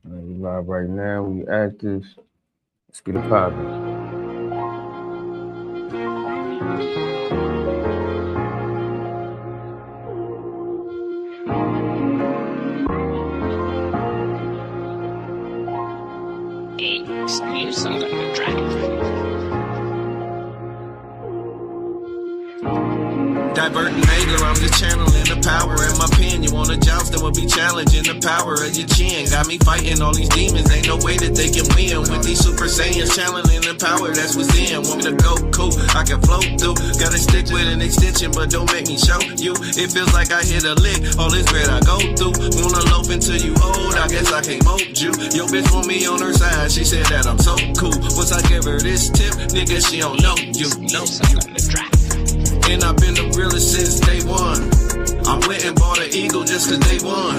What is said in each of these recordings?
We live right now. We active. Let's get it popping. Excuse some gonna drive. Diverting anger, I'm just channeling the power in my pen. You wanna joust, then we'll be challenging the power of your chin. Got me fighting all these demons, ain't no way that they can win. With these super saiyans channeling the power that's within. Want me to go cool, I can float through. Gotta stick with an extension, but don't make me show you. It feels like I hit a lick, all this bread I go through. Wanna loaf until you old, I guess I can't mold you. Your bitch want me on her side, she said that I'm so cool. Once I give her this tip, nigga, she don't know you. Know you. And I've been the realest since day one. I went and bought an eagle just cause they won.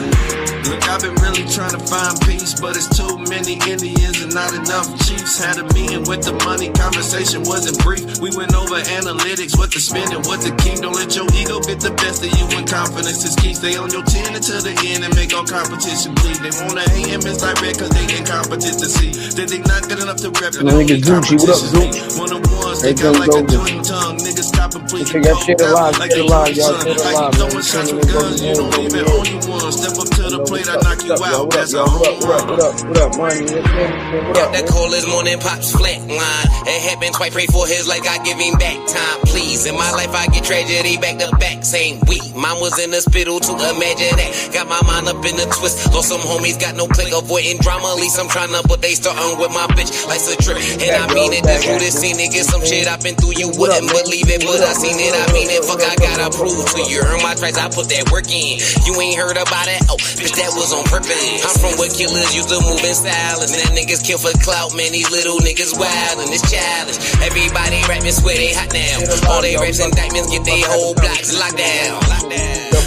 Look, I've been really trying to find peace, but it's too many Indians and not enough chiefs. Had a meeting with the money, conversation wasn't brief. We went over analytics, what to spend and what to keep. Don't let your ego get the best of you when confidence is key. Stay on your 10 until the end and make all competition bleed. They wanna hate him misdirect cause they incompetent to see that they not good enough to rep. Nigga Gucci, what up, Zoom? One of the ones they got like a joint tongue. Niggas stop and please. Take that shit alive, like shit they alive, your y'all. son. Shit Like alive, you man. throwing shots with guns, you don't even own you one. Step up to the plate, I knock you out. That's a home run. What up, money? What up? That coldest morning pops flat line. It happened twice, pray for his like I give him back time, please. In my life I get tragedy back to back, same week. Mom was in the hospital to imagine that. Got my mind up in the twist. Lost some homies, got no click, avoiding drama. At least I'm tryna, but they starting with my bitch. Life's a trip, and I mean it. This true, this scene, nigga, some shit I've been through. You wouldn't believe it, but I seen it. I mean it. Fuck, I gotta prove to you. Earn my stripes, I put that work in. You ain't heard about it? Oh, bitch, that was on purpose. I'm from where killers used to move in silence. Now niggas kill for clout, man. These little niggas wild and it's childish. Everybody rapping, swear they hot now. All they raps and diamonds get they whole blocks locked down.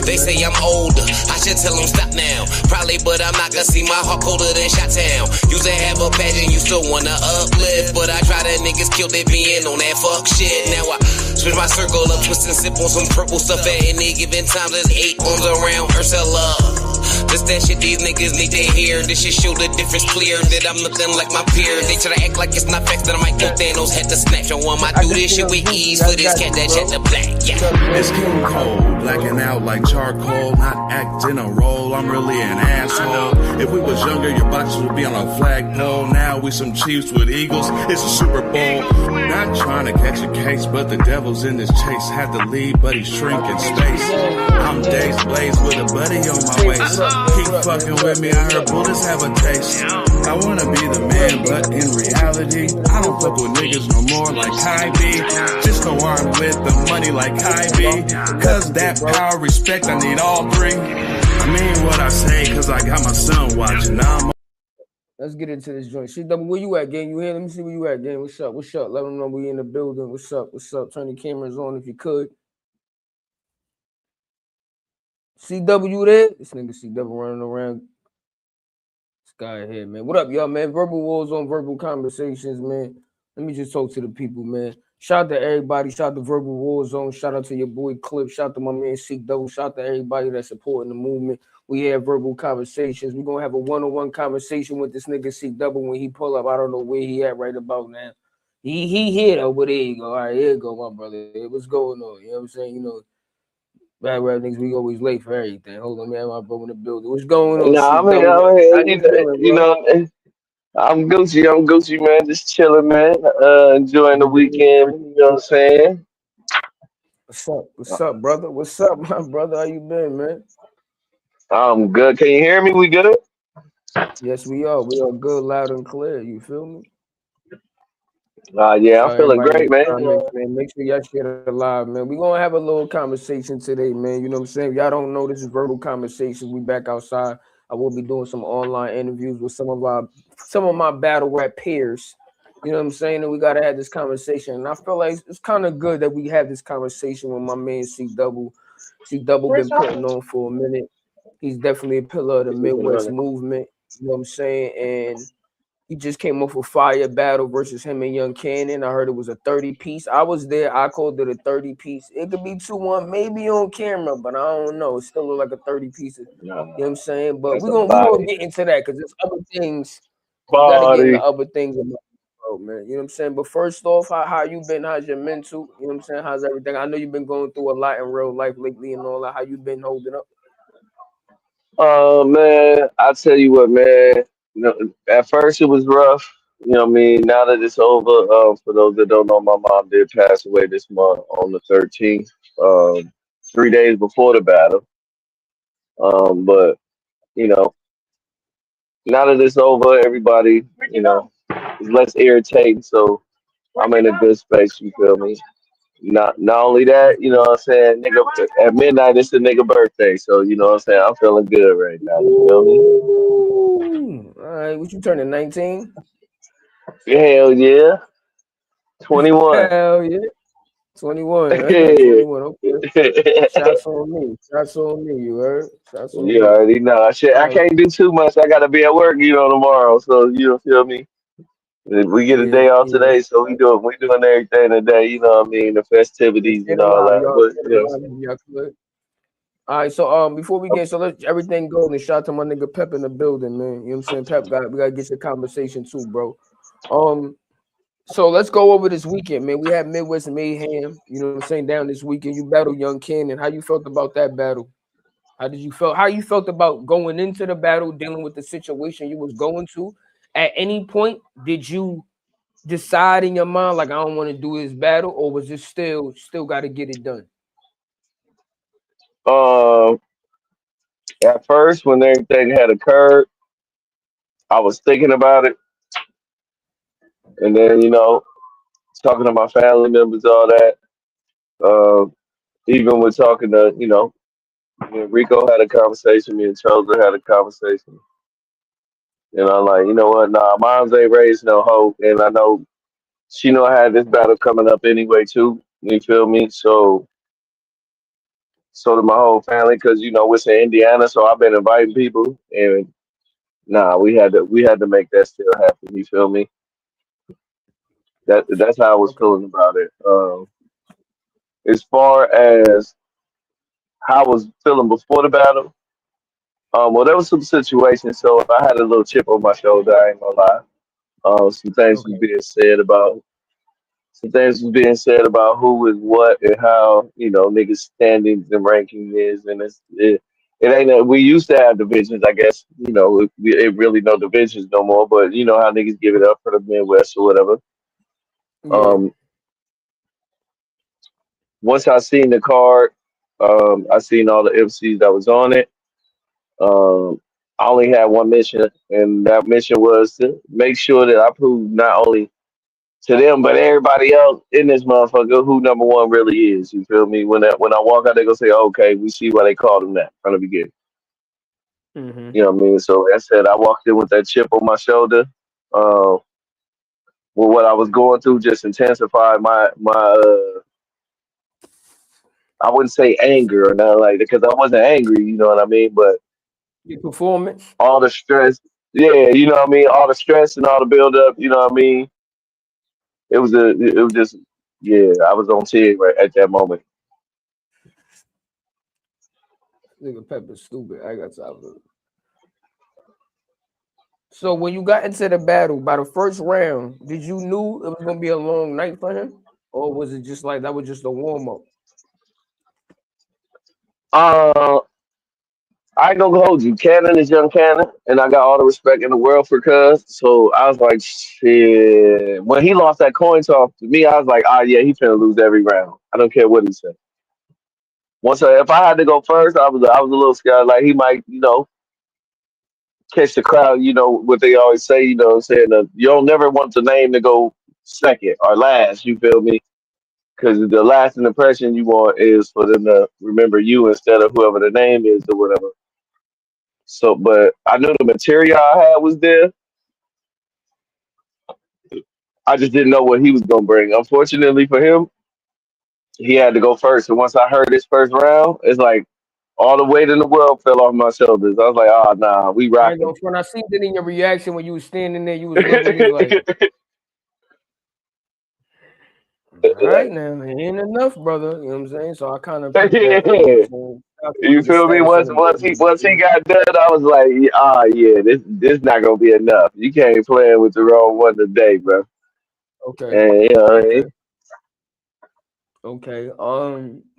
They say I'm older, I should tell them stop now. Probably, but I'm not gonna see my heart colder than Shot-Town. Used to have a passion, used to wanna uplift, but I try to niggas killed it being on that fuck shit. Now I switch my circle up, twist and sip on some purple stuff at any given time. There's 8 arms around Ursula. This that shit these niggas need to hear. This shit show the difference clear that I'm nothing like my peers. They try to act like it's not facts that I might go Thanos had to snatch on one. I do this shit with ease for this cat that shit the black. Yeah. It's King Cole, blacking out like charcoal, not acting a role. I'm really an asshole. If we was younger, your boxes would be on a flagpole. Now we some Chiefs with Eagles. It's a Super Bowl. Not trying to catch a case, but the devil's in this chase. Had to leave, but he's shrinking space. I'm Days Blaze with a buddy on my waist. Keep fucking with me, I heard bullets have a taste. I wanna be the man, but in reality, I don't fuck with niggas no more like Kyrie. Just go armed with the money like Kyrie. Cause that power, respect, I need all three. I mean what I say, cause I got my son watching. Now I'm Let's get into this joint. CW, where you at, gang? You here? Let me see where you at, gang. What's up? What's up? Let them know we in the building. What's up? What's up? Turn the cameras on if you could. CW there? This nigga CW running around. This guy here, man. What up, y'all, man? Verbal Wars on Verbal Conversations, man. Let me just talk to the people, man. Shout out to everybody. Shout out to Verbal War Zone. Shout out to your boy Clip. Shout out to my man CW. Shout out to everybody that's supporting the movement. We have Verbal Conversations. We're going to have a one-on-one conversation with this nigga CW when he pull up. I don't know where he at right about now. He here, though, but there you go. All right, here you go, my brother. Hey, what's going on? You know what I'm saying? You know, bad rap niggas, we always late for everything. Hold on, man. My bro in the building. What's going on? Nah, CW? I'm How here. you feeling, You bro? know, I'm Gucci, man. Just chilling, man. Enjoying the weekend. You know what I'm saying? What's up? What's up, brother? What's up, my brother? How you been, man? I'm good. Can you hear me? We good? Yes, we are. We are good, loud, and clear. You feel me? Yeah, I'm Tell feeling everybody in great, the man. comments, man. Make sure y'all share it live, man. We're gonna have a little conversation today, man. You know what I'm saying? If y'all don't know, this is Verbal Conversations. We back outside. I will be doing some online interviews with some of my battle rap peers. You know what I'm saying? And we gotta have this conversation. And I feel like it's kind of good that we have this conversation with my man C Double. C Double been putting on for a minute. He's definitely a pillar of the Midwest movement. You know what I'm saying? And He just came off a fire battle versus him and Young Cannon. I heard it was a 30 piece. I was there. I called it a 30 piece. It could be 2-1, maybe on camera, but I don't know. It still look like a 30 piece. You know what I'm saying? But That's we're a gonna body. get into that because there's other things. We gotta get into Body. other things about the world, man. You know what I'm saying? But first off, how you been? How's your mental? You know what I'm saying? How's everything? I know you've been going through a lot in real life lately and all that. How you been holding up? Man, I tell you what, man. You know, at first it was rough. You know what I mean? Now that it's over, for those that don't know, my mom did pass away this month on the 13th, 3 days before the battle. But you know, now that it's over, everybody, you know, is less irritating. So I'm in a good space. You feel me? Not only that, you know what I'm saying, nigga, at midnight it's a nigga birthday, so you know what I'm saying, I'm feeling good right now, you feel me? Ooh, all right. What you turning 19? Hell yeah. 21. Hell yeah. 21. You 21. Okay. Shots on me. Shots on me. You heard? Shots on me. already know. Shit, All I right. can't do too much. I gotta be at work, tomorrow. So you feel me? We get a Yeah, day off yeah. today, so we doing everything today, you know what I mean, the Let's festivities get and it all live, that. y'all. But Get it live if y'all could. All right, so before we get so let's everything go and shout to my nigga Pep in the building, man. You know what I'm saying? Pep we gotta get your conversation too, bro. So let's go over this weekend, man. We had Midwest Mayhem, you know what I'm saying, down this weekend. You battled Young Cannon. How you felt about that battle? How you felt about going into the battle, dealing with the situation you was going to? At any point, did you decide in your mind like I don't want to do this battle, or was it still got to get it done? um at first when everything had occurred, I was thinking about it, and then, talking to my family members, all that. Uh, Even with talking to, me and Rico had a conversation, me and Choser had a conversation. And I'm like, you know what? Nah, moms ain't raised no hope. And I know she know I had this battle coming up anyway too. You feel me? So to my whole family, because it's in Indiana, so I've been inviting people, and nah, we had to make that still happen. You feel me? That's how I was Okay. feeling about it. As far as how I was feeling before the battle, well, there was some situations. So if I had a little chip on my shoulder, I ain't gonna lie. Some things was Okay. being said about who is what and how niggas standings and ranking is, and it ain't that we used to have divisions. I guess it really no divisions no more. But you know how niggas give it up for the Midwest or whatever. Yeah. Um, Once I seen the card, I seen all the MCs that was on it. Um, I only had one mission, and that mission was to make sure that I proved not only to them, but everybody else in this motherfucker who number one really is. You feel me? When I walk out, they gonna say, "Okay, we see why they called him that from the beginning." Mm-hmm. You know what I mean? So like I said, I walked in with that chip on my shoulder. Uh, with what I was going through, just intensified my. I wouldn't say anger or nothing like that because I wasn't angry. You know what I mean? But Your performance. all the stress, yeah, you know what I mean. All the stress and all the build up, you know what I mean. It was just, yeah. I was on 10 right at that moment. Nigga Pepper stupid. I got time for it. So when you got into the battle by the first round, did you knew it was gonna be a long night for him, or was it just like that was just a warm up? Uh, I ain't gonna hold you. Cannon is young Cannon, and I got all the respect in the world for Cuz. So I was like, shit. When he lost that coin toss to me, I was like, ah, yeah, he finna lose every round. I don't care what he said. If I had to go first, I was a little scared. Like he might, catch the crowd. You know what they always say. You know what I'm saying? You don't never want the name to go second or last. You feel me? Because the lasting impression you want is for them to remember you instead of whoever the name is or whatever. So, but I knew the material I had was there. I just didn't know what he was gonna bring. Unfortunately for him, he had to go first. And once I heard his first round, it's like, all the weight in the world fell off my shoulders. I was like, oh nah, we I ain't rocking. gonna front. I seen it in your reaction when you was standing there. You was looking. You was like, all right, now it ain't enough, brother. You know what I'm saying? So I kind of peeped that. You know what I'm Yeah. saying? Shout out to You the feel me? status of Once he the got done, I was like, ah, yeah, this not gonna be enough. You can't play with the wrong one today, bro. okay, And you know, he okay, okay.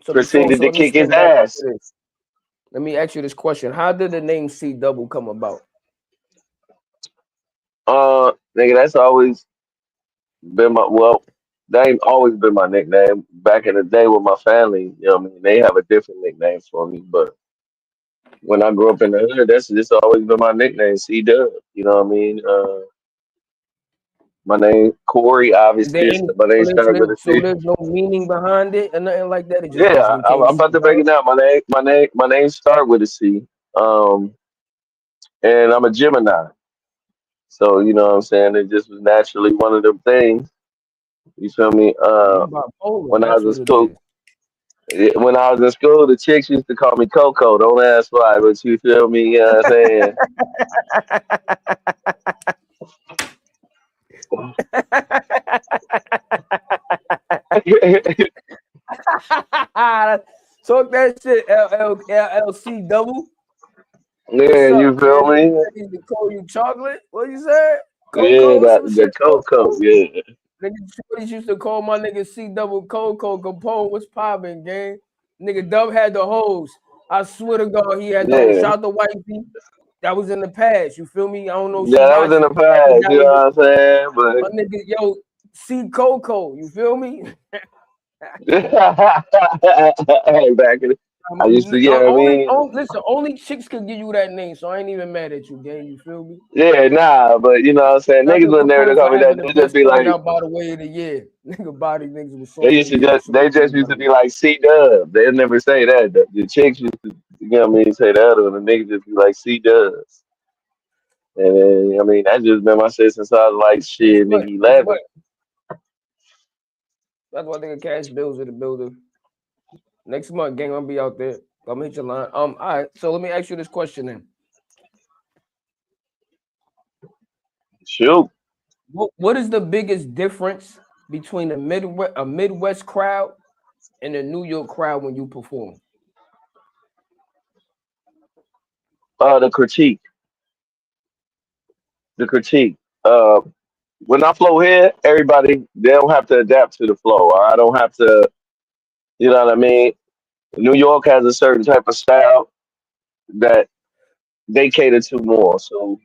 So proceeded to let me kick his spin back ass. into this. Let me ask you this question: how did the name C Double come about? Nigga, that's always been my that ain't always been my nickname. Back in the day with my family, you know what I mean, they have a different nickname for me. But when I grew up in the hood, that's just always been my nickname, C Dub. You know what I mean? My name Corey, Is there obviously any my name started with a so C. there's no meaning behind it or nothing like that? It just Yeah, became I'm C about to break Dub. it down. My name start with a C. Um, and I'm a Gemini. So, you know what I'm saying? It just was naturally one of them things. You feel me? You bipolar. When I That's was in what it school, is. when I was in school, the chicks used to call me Coco. Don't ask why, but you feel me? You know what I'm saying? Talk that shit, LLC double. What's Yeah, you up, feel kid? me? Niggas to call you chocolate? What you said? Yeah, Coco, some the shit, Coco. Coco? Yeah, Niggas shorties used to call my nigga C double Coco Capone. What's poppin', gang? Nigga Dub had the hoes. I swear to God, he had the hoes. yeah, Shout out to Wifey. That was in the past. You feel me? I don't know if she yeah. That was in the watching, but past. that You know was what I'm saying? my nigga. Yo, C Coco. You feel me? But back in, I used to. Yeah, I Only, mean. listen, only chicks could give you that name, so I ain't even mad at you, gang. You feel me? Yeah, nah, but you know what I'm saying? Shout out Niggas to would never Capone call for me that. having the They just best be find like, out by the way of the year. Nigga body niggas with they song of used the to year. just, they Salute to you, just my used to be nigga. like C Dub. They'd never say that. The chicks used to, you know what I mean, say that, or the niggas just be like C Dubs. And then, I mean, that's just been my shit since I was like, shit, But nigga, 11. that's why nigga Cash Bills in the building. Next month, gang, I'm gonna be out there. I'm gonna hit your line. All right. So let me ask you this question then. Shoot. What is the biggest difference between a Midwest crowd and a New York crowd when you perform? The critique. The critique. Uh, when I flow here, everybody, they don't have to adapt to the flow. Or I don't have to, you know what I mean? New York has a certain type of style that they cater to more. So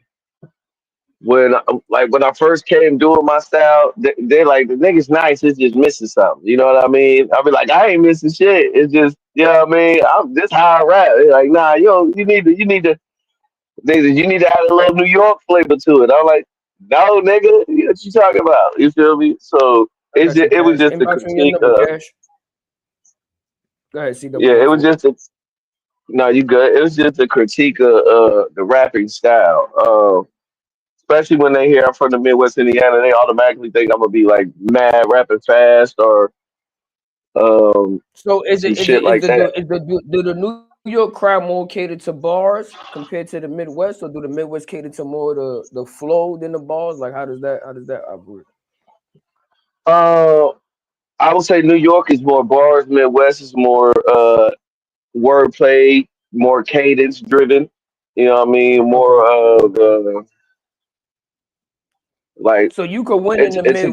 when I first came doing my style, they're like the nigga's nice, it's just missing something. You know what I mean? I'll be like, I ain't missing shit. It's just you know what I mean. I'm this how I rap. They're like, nah, you need to add a little New York flavor to it. I'm like, no, nigga, what you talking about? You feel me? So I got you, it was Cash. just a Inbox me your critique number, of Cash. Go ahead, CW, yeah. my It was fault. just a no, you good. It was just a critique of the rapping style. Especially when they hear I'm from the Midwest Indiana, they automatically think I'm gonna be like mad rapping fast or So some shit is like that. do the New York crowd more cater to bars compared to the Midwest, or do the Midwest cater to more the flow than the bars? Like how does that operate? Uh, I would say New York is more bars, Midwest is more wordplay, more cadence driven. You know what I mean? Okay. More of like So you could win in the it's a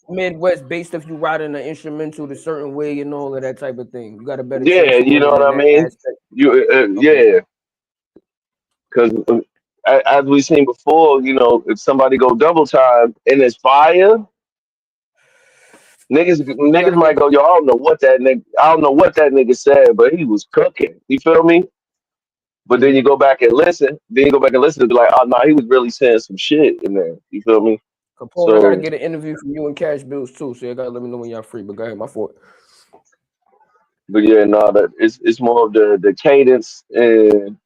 Midwest based if you write in an instrumental the certain way and all of that type of thing. You got a better yeah, chance of you know winning what in I that mean? aspect. You Okay. yeah, because as we seen before, you know, if somebody go double time and it's fire, You niggas gotta get might go, yo, I don't know what that nigga said, but he was cooking. You feel me? But then you mm-hmm. go back and listen. Then you go back and listen to be like, oh no, he was really saying some shit in there. You feel me? Capone, I gotta So, get an interview from you and Cash Bills too. So you gotta let me know when y'all free. But go ahead, my fault. but yeah, no, that it's more of the cadence and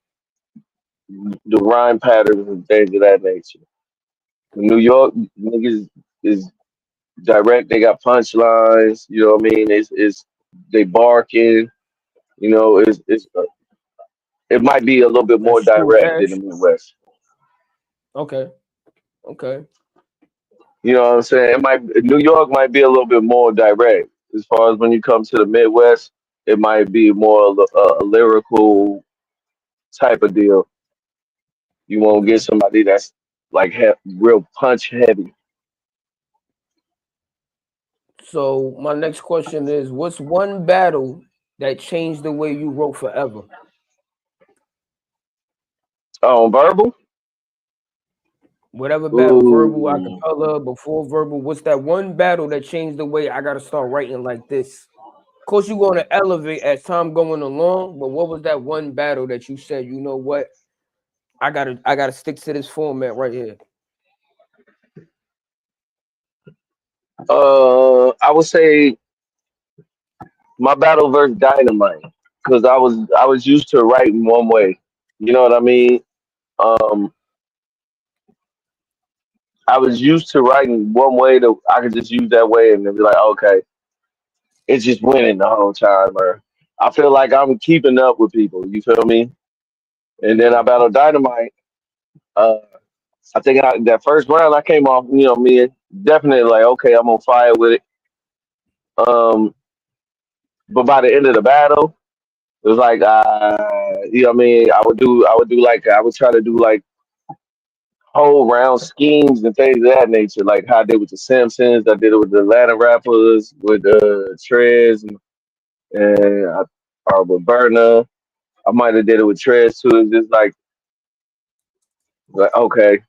the rhyme patterns and things of that nature. New York niggas is direct. They got punchlines. You know what I mean? It's they barking. You know, it's it might be a little bit more That's true, direct than the Cash. Midwest. Okay. Okay. You know what I'm saying? New York might be a little bit more direct as far as when you come to the Midwest. It might be more a lyrical type of deal. You won't get Okay. somebody that's like real punch heavy. So my next question is, what's one battle that changed the way you wrote forever? Verbal. Whatever battle, verbal, Ooh. acapella, before verbal, what's that one battle that changed the way I gotta start writing like this? Of course, you're gonna elevate as time going along, but what was that one battle that you said, you know what, I gotta stick to this format right here? I would say my battle versus Dynamite because I was used to writing one way. You know what I mean? Um, I was used to writing one way that I could just use that way and then be like, okay, it's just winning the whole time. Or I feel like I'm keeping up with people. You feel me? And then I Okay. battled Dynamite. Uh, I think that first round I came off, me definitely like, okay, I'm on fire with it. Um, but by the end of the battle, it was like, I would try to do like whole round schemes and things of that nature, like how I did with the Simpsons. I did it with the Atlanta rappers, with Trez and or with Burner. I might have did it with Trez too. It's just like okay,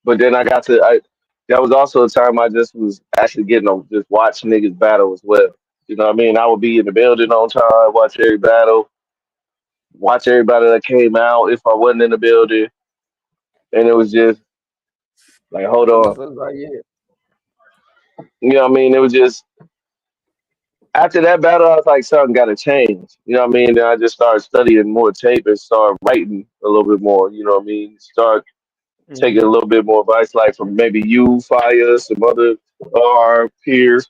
but then that was also a time I just was actually getting on just watch niggas battle as well. You know what I mean? I would be in the building on time, watch every battle, watch everybody that came out if I wasn't in the building, and it was just like, hold on. So it's like, yeah. You know what I mean? It was just after that battle, I was like, something got to change. You know what I mean? Then I just started studying more tape and started writing a little bit more. You know what I mean? Start taking a Mm-hmm. little bit more advice, like from maybe you, Fire, some other our peers.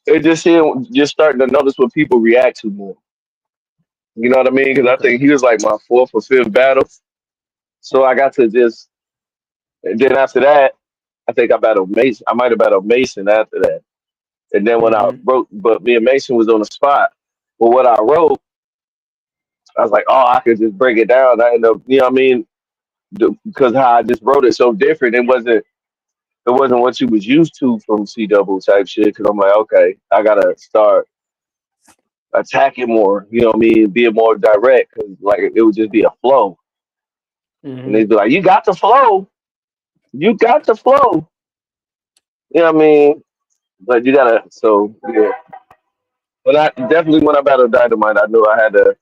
It just starting to notice what people react to more. You know what I mean? Because I Okay. think he was like my fourth or fifth battle, so I got to just. And then after that, I think I battled Mason. I might have battled Mason after that. And then when I Mm-hmm. wrote, but me and Mason was on the spot. But what I wrote, I was like, oh, I could just break it down. I ended up, you know what I mean? Because how I just wrote it so different. It wasn't what you was used to from C double type shit. Because I'm like, okay, I gotta start attacking more. You know what I mean? Being more direct. Because like it would just be a flow, and Mm-hmm. they'd be like, you got the flow. You got the flow. You know what I mean? But you gotta. So yeah. But I definitely when I battled Dynamite, I knew I had to.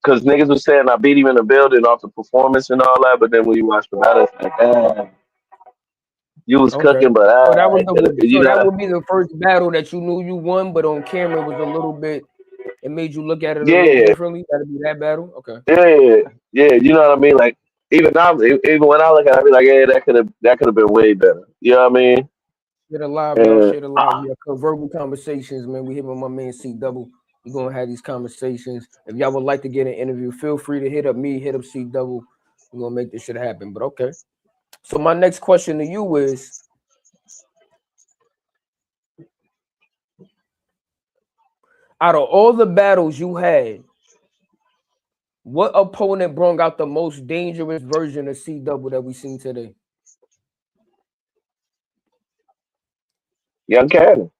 Because niggas was saying I beat him in the building off the performance and all that, but then when you watch the battle, it's like, you was Okay. cooking, but So that was the you so that gotta, would be the first battle that you knew you won, but on camera it was a little bit. It made you look at it a little yeah, differently. That'd be that battle. Okay. yeah, yeah. You know what I mean? Like even when I look at it, I be like, yeah, that could have been way better. You know what I mean? Shit alive, y'all. And Shit alive. Yeah, verbal conversations, man. We here with my man C Double. We're gonna have these conversations. If y'all would like to get an interview, feel free to hit up me, hit up C Double. We're gonna make this shit happen. But okay. So my next question to you is, out of all the battles you had, what opponent brought out the most dangerous version of C Double that we seen today? Young Cannon,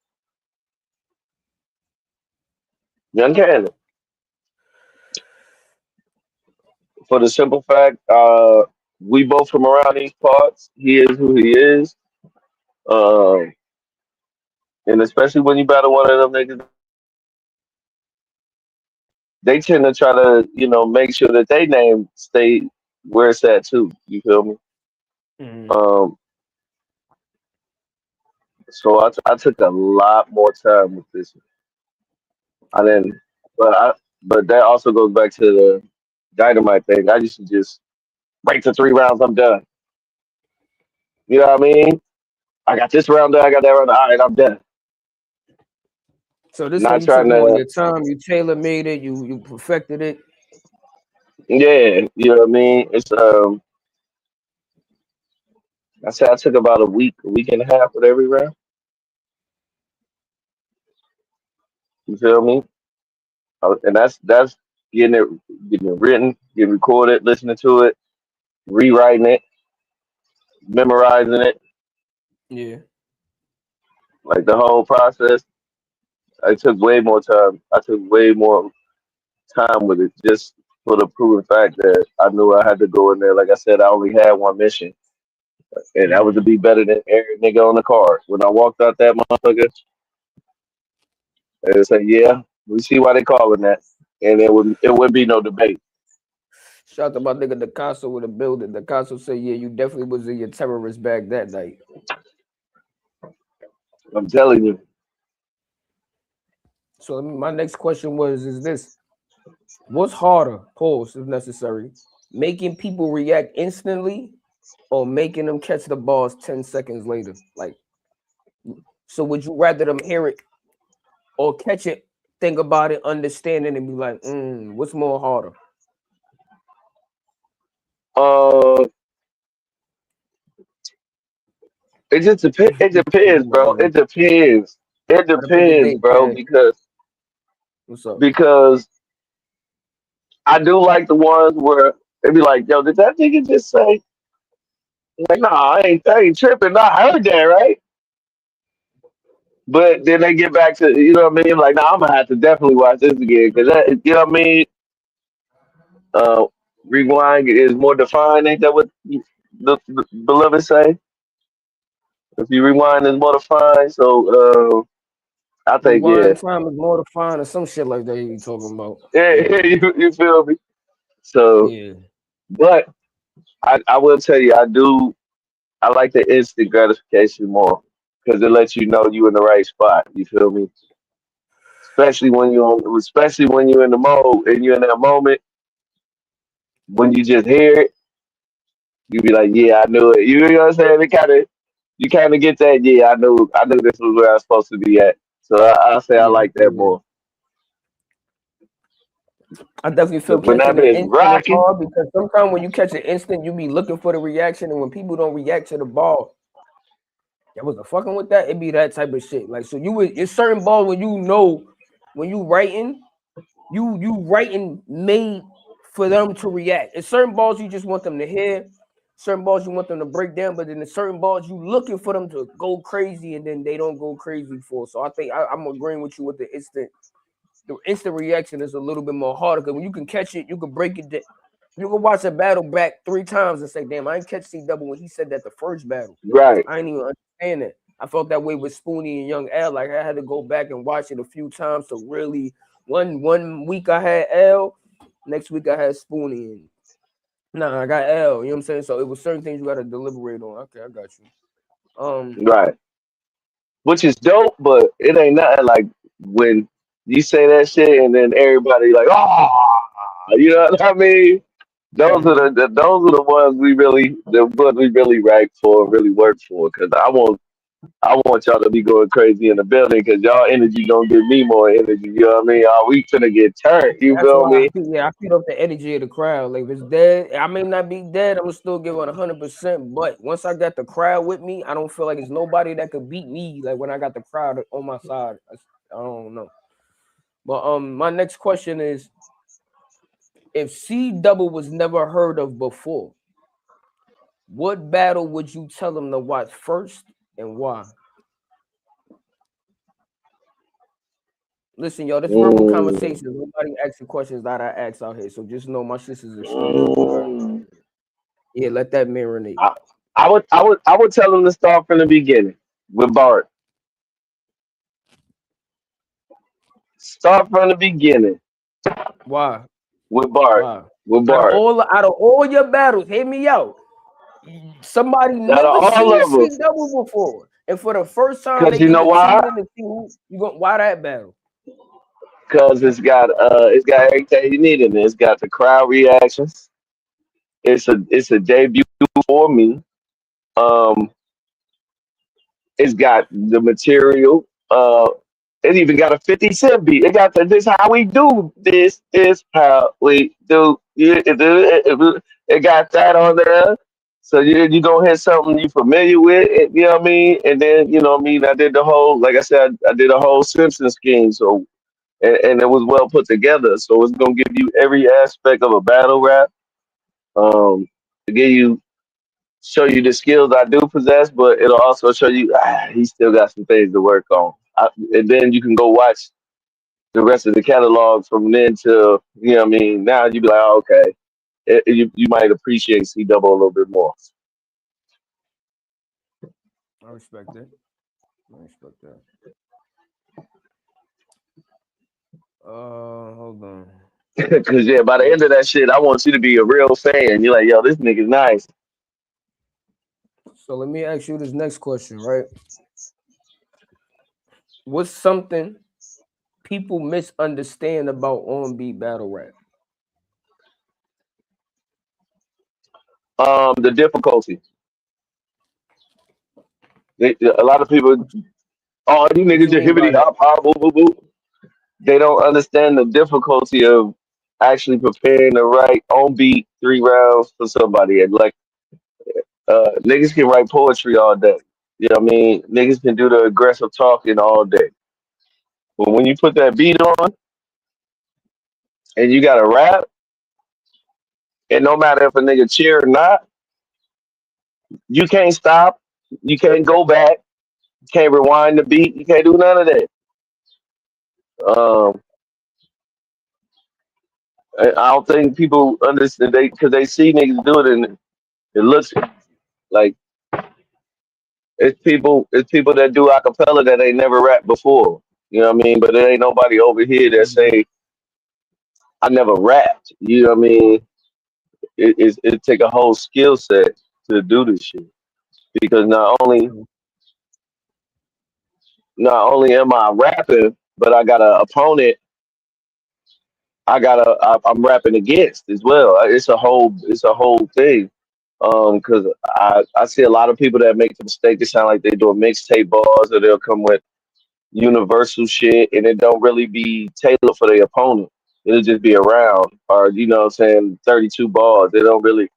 Young Cannon, for the simple fact, we both from around these parts. He is who he is, um, and especially when you battle one of them niggas, they tend to try to, make sure that they name stay where it's at too. You feel me? Mm-hmm. Um, so I took a lot more time with this. I didn't, but that also goes back to the dynamite thing. I used to just break to 3 rounds. I'm done. You know what I mean? I got this round done. I got that round done. All right, I'm done. So this not one you took trying more of to. your time, you tailor made it, you perfected it. Yeah, you know what I mean. It's I said I took about a week and a half with every round. You feel me? And that's getting it written, getting recorded, listening to it, rewriting it, memorizing it, Yeah. like the whole process. I took way more time. I took way more time with it just for the proven fact that I knew I had to go in there. Like I said, I only had one mission, and that was to Mm. be better than every nigga on the card. When I walked out that motherfucker, they said, "Yeah, we see why they calling that," and it wouldn't be no debate. Shout out to my nigga Picasso with a building. Picasso said, yeah, you definitely was in your terrorist bag that night. I'm telling you. So my next question is this: what's harder, pause if necessary, making people react instantly or making them catch the balls 10 seconds later? Like, so would you rather them hear it or catch it, think about it, understand it, and be like, what's more harder? Uh, it just depends. It depends, bro. It depends. It Gotta pick a depends, date, bro, man. because What's up? because I do like the ones where they be like, "Yo, did that nigga just say?" Like, nah, I ain't tripping. Nah, I heard that, right? But then they get back to, you know what I mean? Like, nah, I'm gonna have to definitely watch this again because that, you know what I mean? Uh, Rewind is more defined. Ain't that what the beloved say? If you rewind, is more defined. So, I think, yeah, Rewind time is mortifying or some shit like that you talking about. yeah, Yeah. you feel me? So, Yeah. but I will tell you, I like the instant gratification more because it lets you know you in the right spot. You feel me? Especially when you're in the mode and you're in that moment when you just hear it, you be like, yeah, I knew it. You know what I'm saying? You kind of get that. Yeah, I knew this was where I was supposed to be at. So I say I Yeah. like that more. I definitely feel 'Cause when that catching an bitch instant is rocking, hard because sometimes when you catch an instant, you be looking for the reaction, and when people don't react to the ball, that was a fucking with that. It be that type of shit. Like so, it's certain balls when you know when you writing, you writing made for them to react. It's certain balls you just want them to hear, certain balls you want them to break down, but then there's certain balls you looking for them to go crazy, and then they don't go crazy for. So I think I'm agreeing with you with the instant. The instant reaction is a little bit more harder because when you can catch it, you can break it. You can watch a battle back 3 times and say, "Damn, I ain't catch C Double when he said that the first battle. right, I ain't even understand it." I felt that way with Spoonie and Young L. Like I had to go back and watch it a few times to really. One week I had L, next week I had Spoonie. And nah, I got L. You know what I'm saying? So it was certain things you got to deliberate on. Okay, I got you. right. Which is dope, but it ain't nothing like when you say that shit and then everybody like, oh, you know what I mean? Those are the ones we really rank for, really work for. Because I want y'all to be going crazy in the building because y'all energy gonna give me more energy. You know what I mean? All we finna get turned. You That's feel why me? I feed off the energy of the crowd. Like if it's dead, I may not be dead. I'm gonna still give it 100%. But once I got the crowd with me, I don't feel like it's nobody that could beat me. Like when I got the crowd on my side, I don't know. But my next question is: if C Double was never heard of before, what battle would you tell him to watch first and why? Listen, y'all, this verbal Mm, conversation. Nobody asking questions that I ask out here, so just know my shit is extremely clear. mm. Yeah, let that marinate. I would tell them to start from the beginning with Bart. Start from the beginning Why? with Bart. Why? With Out of Bart. all your battles, hear me out. Somebody Out never of all seen of them. C Double before, and for the first time Because they you get know to why? tune in and see who you going. Why that battle? Because it's got everything you need in it. It's got the crowd reactions. It's a debut for me. Um, it's got the material. It even got a 50 Cent beat. It got the this how we do. This is how we do. It got that on there. So you gonna hit something you familiar with, you know what I mean? And then you know what I mean. I did the whole, like I said, I did a whole Simpson scheme. So and it was well put together. So it's gonna give you every aspect of a battle rap. To give you show you the skills I do possess, but it'll also show you he still got some things to work on. And then you can go watch the rest of the catalog from then to you know what I mean. Now you be like, oh, okay, you might appreciate C Double a little bit more. I respect that. I respect that. Hold on. Cause yeah, by the end of that shit, I want you to be a real fan. You're like, yo, this nigga's nice. So let me ask you this next question, right? What's something people misunderstand about on-beat battle rap? The difficulty. A lot of people, oh, these What niggas you just mean by hibbity that? hop hop boo boo boo. They don't understand the difficulty of actually preparing the right on beat 3 rounds for somebody. And like niggas can write poetry all day. You know what I mean? Niggas can do the aggressive talking all day. But when you put that beat on and you got to rap, and no matter if a nigga cheer or not, you can't stop. You can't go back. You can't rewind the beat. You can't do none of that. Um, I don't think people understand because they see niggas do it and it looks like it's people that do acapella that ain't never rapped before. You know what I mean? But there ain't nobody over here that say I never rapped. You know what I mean? It take a whole skill set to do this shit because not only am I rapping, but I got an opponent. I'm rapping against as well. It's a whole thing. Because I see a lot of people that make the mistake. They sound like they doing mixtape bars, or they'll come with universal shit, and it don't really be tailored for the opponent. It'll just be around, or you know, what I'm saying 32 bars. They don't really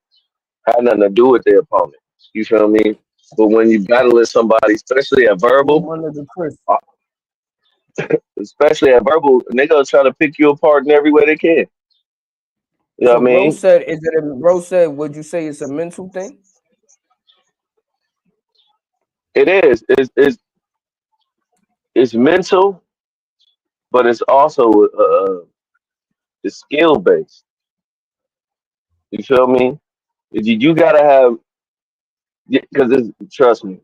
have nothing to do with their opponent. You feel me? But when you battling somebody, Oh, my nigga Chris. especially at verbal, they gonna try to pick you apart in every way they can. You know So what I bro mean? said, bro said, would you say it's a mental thing? It is. It's mental, but it's also it's skill based. You feel me? You gotta have because trust me.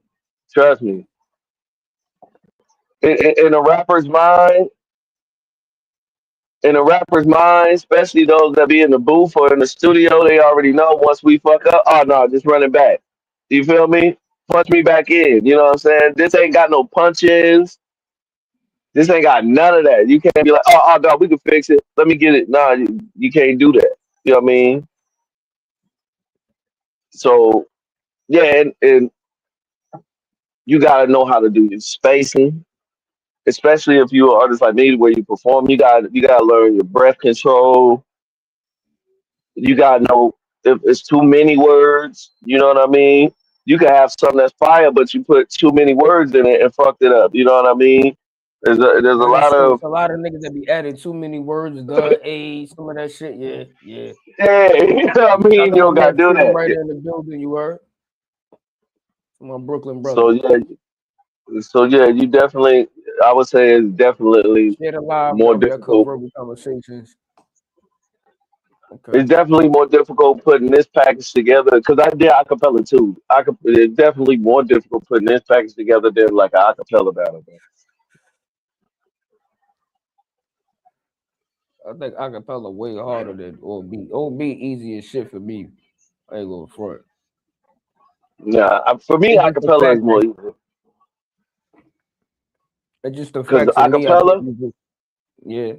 In a rapper's mind, especially those that be in the booth or in the studio, they already know once we fuck up. Oh no, just run it back. You feel me? Punch me back in. You know what I'm saying? This ain't got no punch-ins. This ain't got none of that. You can't be like, oh no, we can fix it. Let me get it. Nah, you can't do that. You know what I mean? So yeah, and you gotta know how to do your spacing, especially if you're an artist like me, where you perform. You gotta learn your breath control. You gotta know if it's too many words. You know what I mean? You can have something that's fire, but you put too many words in it and fucked it up. You know what I mean? There's a Real lot shit. of It's a lot of niggas that be adding too many words, the a some of that shit. Yeah, yeah. yeah. You know what I Shout mean? You out don't to gotta that do freedom that. right in the building. You heard? My Brooklyn So brother. yeah, you definitely. I would say it's definitely Share the live more number that could difficult. verbal conversations. Okay. It's definitely more difficult putting this package together because I did acapella too. It's definitely more difficult putting this package together than like an acapella battle. I think acapella way harder than OB. OB easy as shit for me. I ain't going front. Yeah, for me, It's just the acapella fact is that more easy it's just the because fact for me. I think acapella, you just yeah.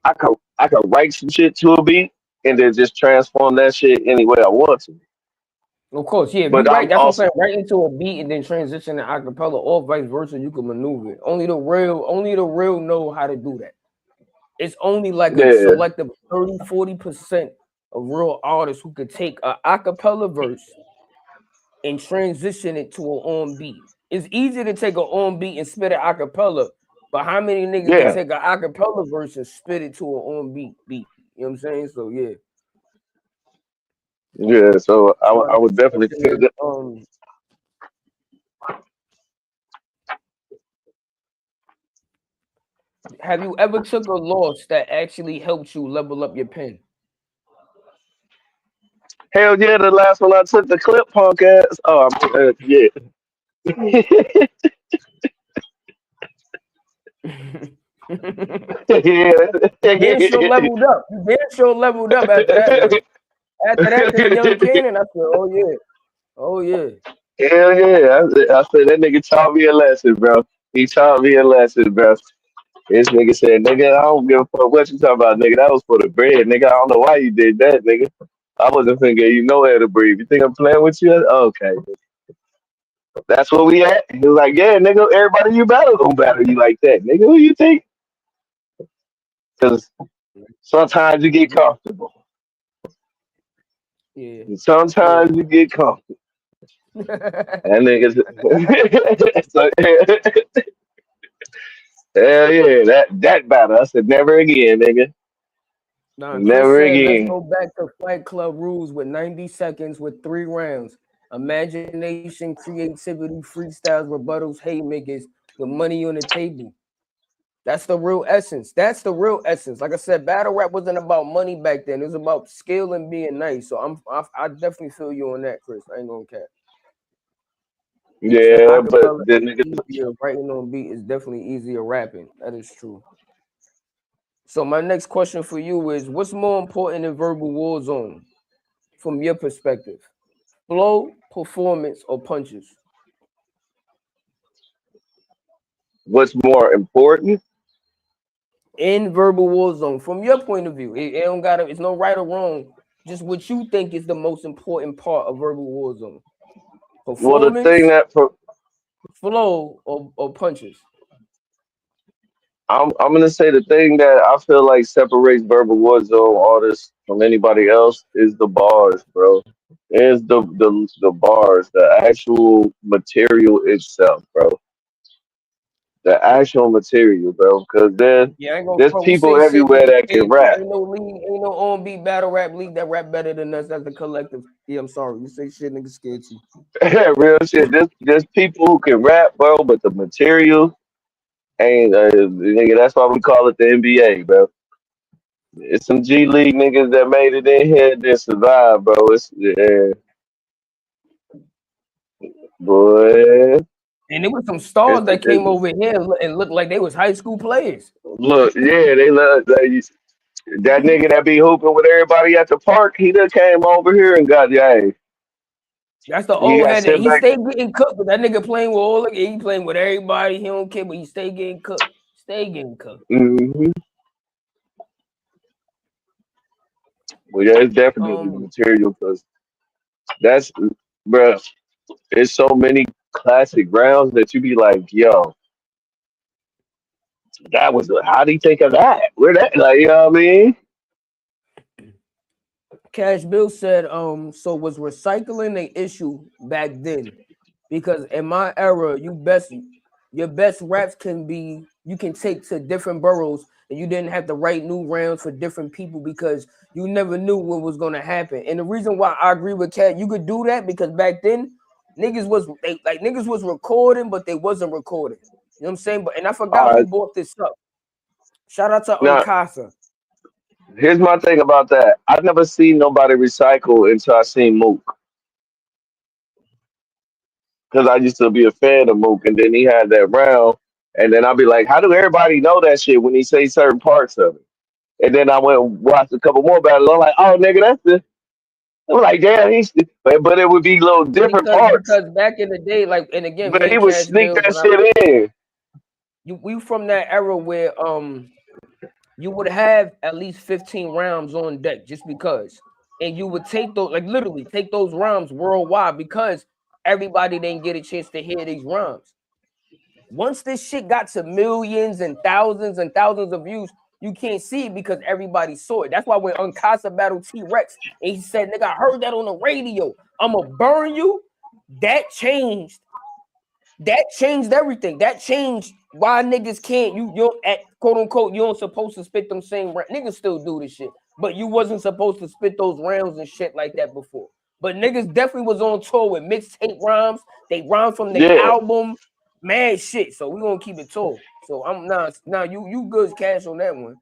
I could write some shit to a beat and then just transform that shit any way I want to. Of course, yeah. If you But write, I'm that's what I'm also saying. Right into a beat and then transition to acapella, or vice versa, you can maneuver it. Only the real know how to do that. It's only like a yeah, selective 30-40% of real artists who could take a acapella verse and transition it to an on beat. It's easy to take an on beat and spit it acapella, but how many niggas can yeah, take an acapella verse and spit it to an on beat? You know what I'm saying? So yeah. yeah. So So my I would next definitely question feel is, that. have you ever took a loss that actually helped you level up your pen? Hell yeah, the last one I took the clip punk ass. Oh, yeah. Damn sure leveled up. You damn sure leveled up after that now. After that, the young cannon, I said, oh yeah. Oh yeah. Hell yeah. I said that nigga taught me a lesson, bro. He taught me a lesson, bro. This nigga said, nigga, I don't give a fuck what you talking about, nigga. That was for the bread, nigga. I don't know why you did that, nigga. I wasn't thinking you know how to breathe. You think I'm playing with you? Okay. That's where we at. He was like, yeah, nigga, everybody you battle gonna battle you like that. Nigga, who you think? Because sometimes you get comfortable. Yeah. And sometimes you get comfortable. Yeah. That nigga's so, hell yeah, that battle. I said never again, nigga. Nah, Chris Never said, let's again. go back to Fight Club rules with 90 seconds with 3 rounds. Imagination, creativity, freestyles, rebuttals, haymakers with money on the table. That's the real essence. That's the real essence. Like I said, battle rap wasn't about money back then. It was about skill and being nice. So I definitely feel you on that, Chris. I ain't gonna cap. Said Yeah, but acapella the is nigga, easier. Writing on beat is definitely easier rapping. That is true. So my next question for you is, what's more important in verbal war zone from your perspective? Flow, performance, or punches? what's more important? In verbal war zone, from your point of view, it don't gotta. It's no right or wrong. Just what you think is the most important part of verbal war zone: Well, the thing performance, that flow, or punches. I'm gonna say the thing that I feel like separates Verbal Warzone artists from anybody else is the bars, bro. Is the bars, the actual material itself, bro. The actual material, bro. Because Yeah, I ain't gonna there's front. We people say shit to everywhere be that can safe, but rap. ain't no on beat battle rap league that rap better than us. That's the collective. Yeah, I'm sorry. You say shit, niggas scared you. Real shit. There's people who can rap, bro, but the material ain't. Nigga, that's why we call it the NBA, bro. It's some G League niggas that made it in here that survived, bro. It's yeah, boy. And there was some It's, stars that came it, over here and looked like they was high school players. look, yeah, they love that nigga that be hooping with everybody at the park. He done came over here and got yeah. That's the He old got head that sent he back. stayed getting cooked, but that nigga playing with all he playing with everybody. He don't care, but he stay getting cooked. Stay getting cooked. Mm-hmm. Well, yeah, it's definitely the Um, material because that's, bro. There's so many classic rounds that you be like, yo, that was how do you think of that? Where that, like, you know what I mean? Cash Bill said, so was recycling an issue back then? Because in my era, your best raps can be you can take to different boroughs and you didn't have to write new rounds for different people because you never knew what was gonna happen. And the reason why I agree with Cat, you could do that because back then niggas was recording, but they wasn't recording. You know what I'm saying? But and I All forgot who right, bought this up. Shout out to now Uncasa. here's my thing about that. I've never seen nobody recycle until I seen Mook because I used to be a fan of Mook, and then he had that round, and then I'll be like, how do everybody know that shit when he say certain parts of it? And then I went and watched a couple more battles. I'm like, oh nigga, that's the. I'm like, damn, but it would be little different parts. Because back in the day, like and again, But me he and would Cash sneak Bill, that when I shit in. we from that era where you would have at least 15 rounds on deck just because. and you would take those, like literally take those rhymes worldwide because everybody didn't get a chance to hear these rhymes. Once this shit got to millions and thousands of views, you can't see it because everybody saw it. That's why when Uncasa battled T-Rex and he said, nigga, I heard that on the radio, I'ma burn you. That changed everything. That changed why niggas can't, you at quote unquote, you don't supposed to spit them same niggas still do this shit, but you wasn't supposed to spit those rounds and shit like that before. But niggas definitely was on tour with mixtape rhymes. They rhyme from the album, mad shit. So we gonna keep it tall. So I'm now you good Cash on that one.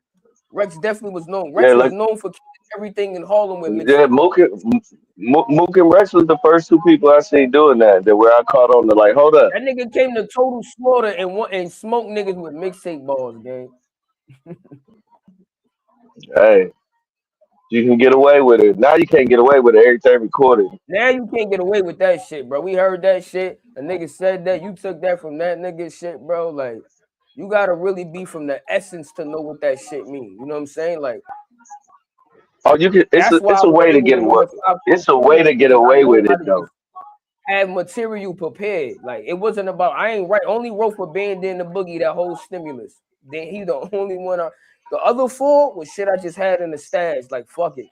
Rex definitely was known. Rex was known for everything in Harlem with mixtape. Yeah, Mook and Rex was the first two people I seen doing that where I caught on to like, hold up. That nigga came to Total Slaughter and smoked niggas with mixtape balls, gang. Hey, you can get away with it. Now you can't get away with it. Everything recorded. Now you can't get away with that shit, bro. We heard that shit. A nigga said that. You took that from that nigga shit, bro. Like, you gotta really be from the essence to know what that shit means. You know what I'm saying? Like, oh, you can. It's a way to get away. It's a way to get away with it, though. Have material prepared. Like, it wasn't about. I ain't only wrote for Band in the Boogie that whole stimulus. Then he the only one. The other four was shit I just had in the stash. Like, fuck it.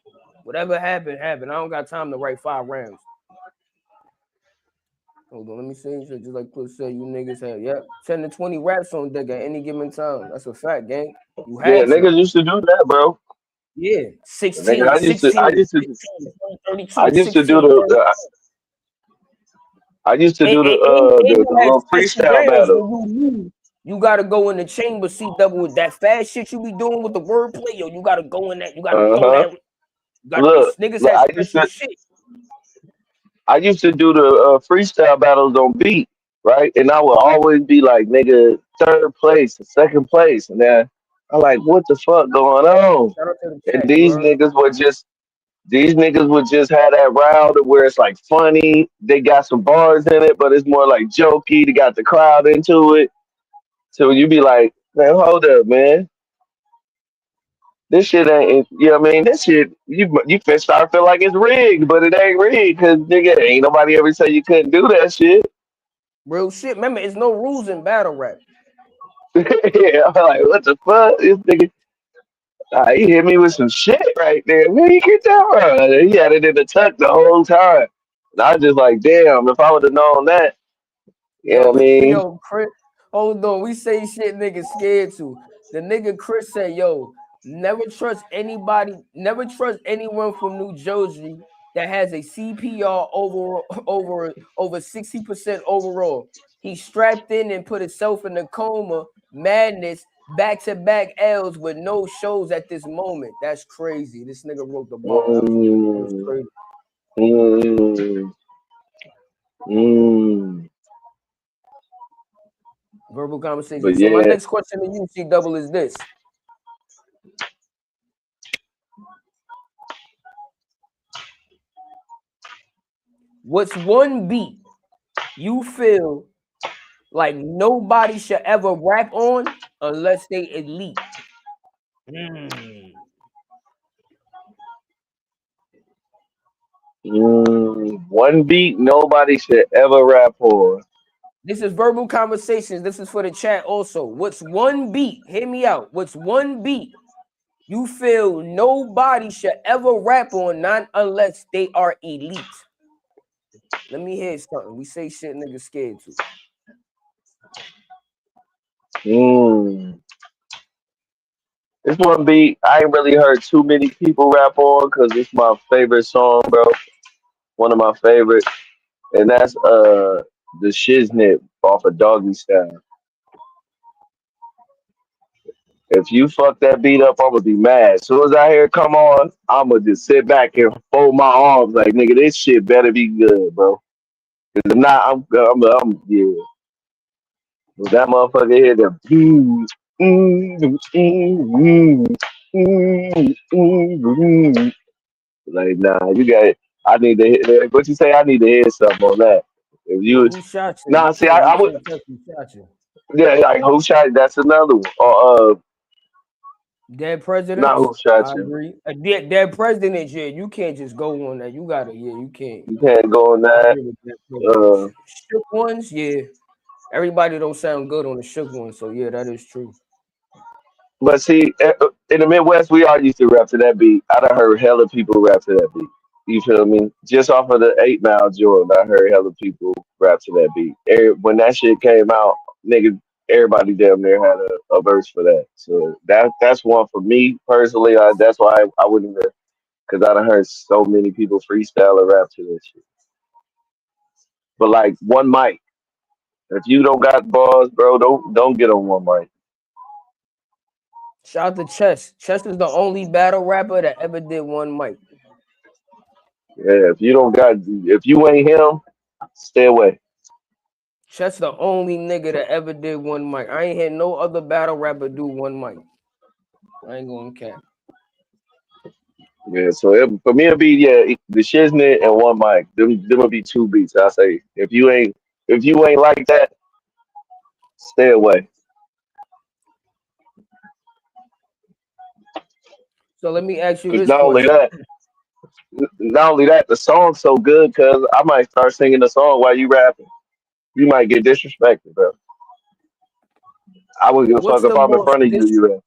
Whatever happened, happened. I don't got time to write 5 rounds. Hold on, let me see. Just like Chris said, you niggas have 10 to 20 raps on deck at any given time. That's a fact, gang. You had niggas used to do that, bro. Yeah, 16. Nigga, I used to do the freestyle battle. You gotta go in the chamber, see double with that fast shit you be doing with the wordplay. Yo, you gotta go in that. You gotta go that. Look, niggas have special shit. I used to do the freestyle battles on beat, right? And I would always be like, nigga, 3rd place, 2nd place, and then I'm like, what the fuck going on? And these niggas would just have that round where it's like funny. They got some bars in it, but it's more like jokey. They got the crowd into it. So you be like, man, hold up, man. This shit ain't, you know what I mean? This shit, you start feel like it's rigged, but it ain't rigged because, nigga, ain't nobody ever say you couldn't do that shit. Real shit. Remember, it's no rules in battle rap. Yeah, I'm like, what the fuck? This nigga, he hit me with some shit right there. Where you get that from? He had it in the tuck the whole time. And I was just like, damn, if I would have known that, you know what I mean? Yo, Chris, hold on. We say shit niggas scared to. The nigga Chris said, yo, never trust anybody, never trust anyone from New Jersey that has a CPR over 60% overall. He strapped in and put himself in a coma, madness, back-to-back L's with no shows at this moment. That's crazy. This nigga wrote the bar. That was crazy. Verbal conversation. But so my next question to you, C Double, is this. What's one beat you feel like nobody should ever rap on unless they elite? One beat nobody should ever rap on. This is Verbal Conversations. This is for the chat also. What's one beat? Hear me out. What's one beat you feel nobody should ever rap on, not unless they are elite? Let me hear something. We say shit niggas scared to. This one beat I ain't really heard too many people rap on because it's my favorite song, bro. One of my favorites. And that's the Shiznit off of Doggy Style. If you fuck that beat up, I'm gonna be mad. As soon as I hear it come on, I'm gonna just sit back and fold my arms like, nigga, this shit better be good, bro. Cause if not, I'm yeah. If that motherfucker hit the like, nah, you got it. I need to hit. What you say? I need to hear something on that. If you, nah, see, I would. Yeah, like who shot? That's another one. Dead Not presidents. who shot I you. agree. Dead presidents. Yeah, you can't just go on that. You gotta. Yeah, you can't. You can't go on I that. agree with dead presidents. Uh, Shook ones. Yeah, everybody don't sound good on the shook one. So yeah, that is true. but see, in the Midwest, we all used to rap to that beat. I done heard hella people rap to that beat. You feel me? Just off of the 8 Mile Jordan, I heard hella people rap to that beat. When that shit came out, nigga, everybody damn near had a verse for that. So that's one for me personally. That's why I wouldn't even, because I done heard so many people freestyle and rap to that shit. But like one mic, if you don't got bars, bro, don't get on one mic. Shout out to Chess. Chess is the only battle rapper that ever did one mic. Yeah, if you ain't him, stay away. Chess the only nigga that ever did one mic. I ain't had no other battle rapper do one mic. I ain't going cap. Yeah, so for me it'd be the Shiznit and one mic. Them would be two beats. I say if you ain't like that, stay away. So let me ask you Cause this question. not only that, the song's so good. Cause I might start singing the song while you rapping. You might get disrespected, bro. I wouldn't give a fuck What's if the I'm in most front of you. You rap.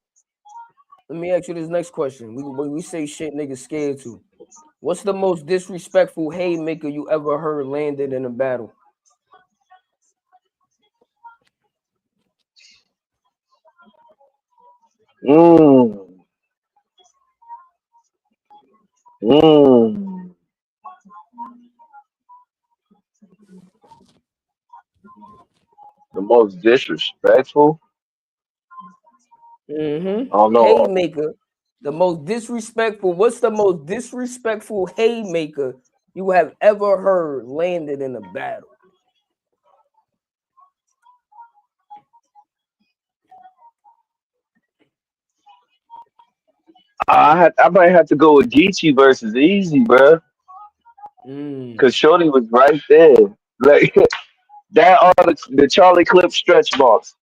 Let me ask you this next question. We say shit niggas scared to. What's the most disrespectful haymaker you ever heard landed in a battle? Mm, mm. The most disrespectful. I don't know. Haymaker. The most disrespectful. What's the most disrespectful haymaker you have ever heard landed in a battle? I might have to go with Geechee versus Easy, bro. Mm. Cause Shorty was right there. Like that are the Charlie Clip stretch marks.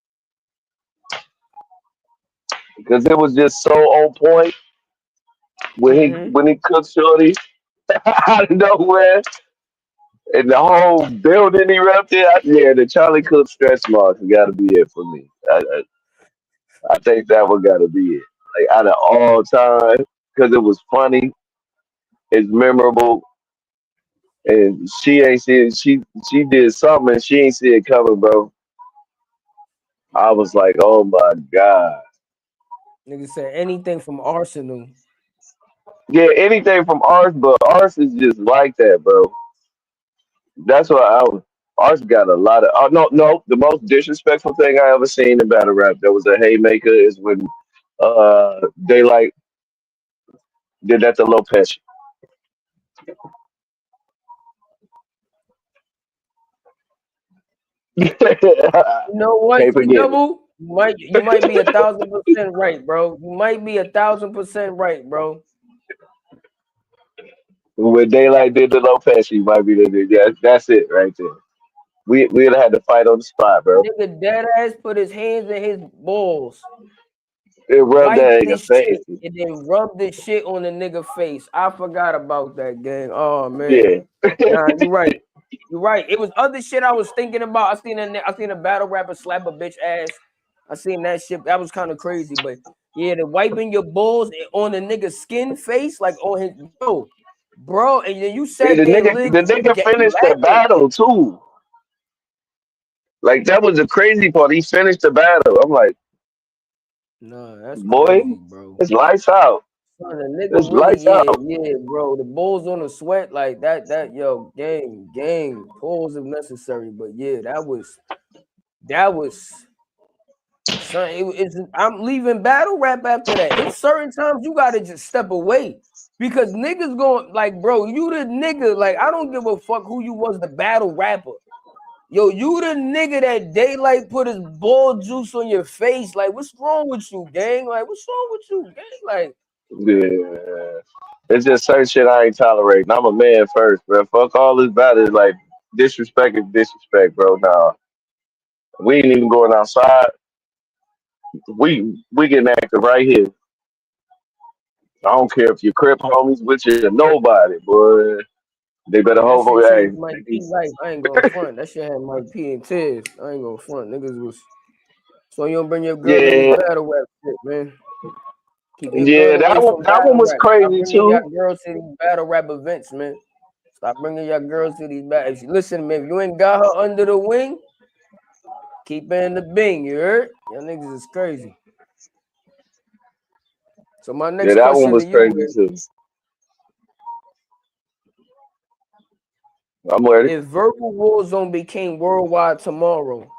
Because it was just so on point Mm-hmm. when he cooked Shorty out of nowhere and the whole building erupted. Yeah, the Charlie Clip stretch marks got to be it for me. I think that one got to be it. Like out of all time, because it was funny, it's memorable, and she ain't see it. She did something and she ain't see it coming, bro. I was like, oh my god. Nigga said anything from Arsenal. Yeah, anything from ours, but ours is just like that, bro. That's why I was. Ours got a lot of. Oh no. The most disrespectful thing I ever seen in battle rap that was a haymaker is when Daylight did that to Lopez. You know what? Can't See, forget it. double. You might be 1,000% right, bro. You might be 1,000% right, bro. When Daylight did the Lopez, you might be the yeah. That's it right there. We'd have had to fight on the spot, bro. Nigga dead ass put his hands in his balls, It rubbed wiped that nigga this face. shit, and then rubbed this shit on the nigga face. I forgot about that, gang. Oh man. Yeah. Nah, you're right. You're right. It was other shit I was thinking about. I seen a battle rapper slap a bitch ass. I seen that shit. That was kind of crazy, but yeah, the wiping your balls on the nigga's skin face, like on his bro, and then you Yeah, sat there the nigga finished the laughing. battle too. Like that was the crazy part. He finished the battle. I'm like, Nah, that's boy, crazy, bro. it's lights out. Son, the nigga It's really, lights out. yeah, bro. The balls on the sweat like that, yo, gang, pause if necessary. But yeah, that was, son. I'm leaving battle rap after that. It's certain times you gotta just step away because niggas going like, bro, you the nigga. Like, I don't give a fuck who you was, the battle rapper. Yo, you the nigga that Daylight put his ball juice on your face. Like, what's wrong with you, gang? Like, what's wrong with you, gang? Like. Yeah. It's just certain shit I ain't tolerating. I'm a man first, bro. Fuck all this battle. Like disrespect is disrespect, bro. Nah. We ain't even going outside. We getting active right here. I don't care if you're Crip homies with you or nobody, boy. They better Yeah, that hope. shit Hey, changed Mike P life. I ain't gonna front. That shit had Mike P in tears. I ain't gonna front. Niggas was so you don't bring your girl to this yeah, battle rap shit, man. Keep your yeah. girl away from That one battle was rap. Stop crazy bringing your too. girls to these battle rap events, man. Stop bringing your girls to these battles. Listen, man, if you ain't got her under the wing, keep her in the bing, you heard? Y'all niggas is crazy. So my Yeah, next that one question was to you crazy is, too. I'm ready. if Verbal Warzone became worldwide tomorrow,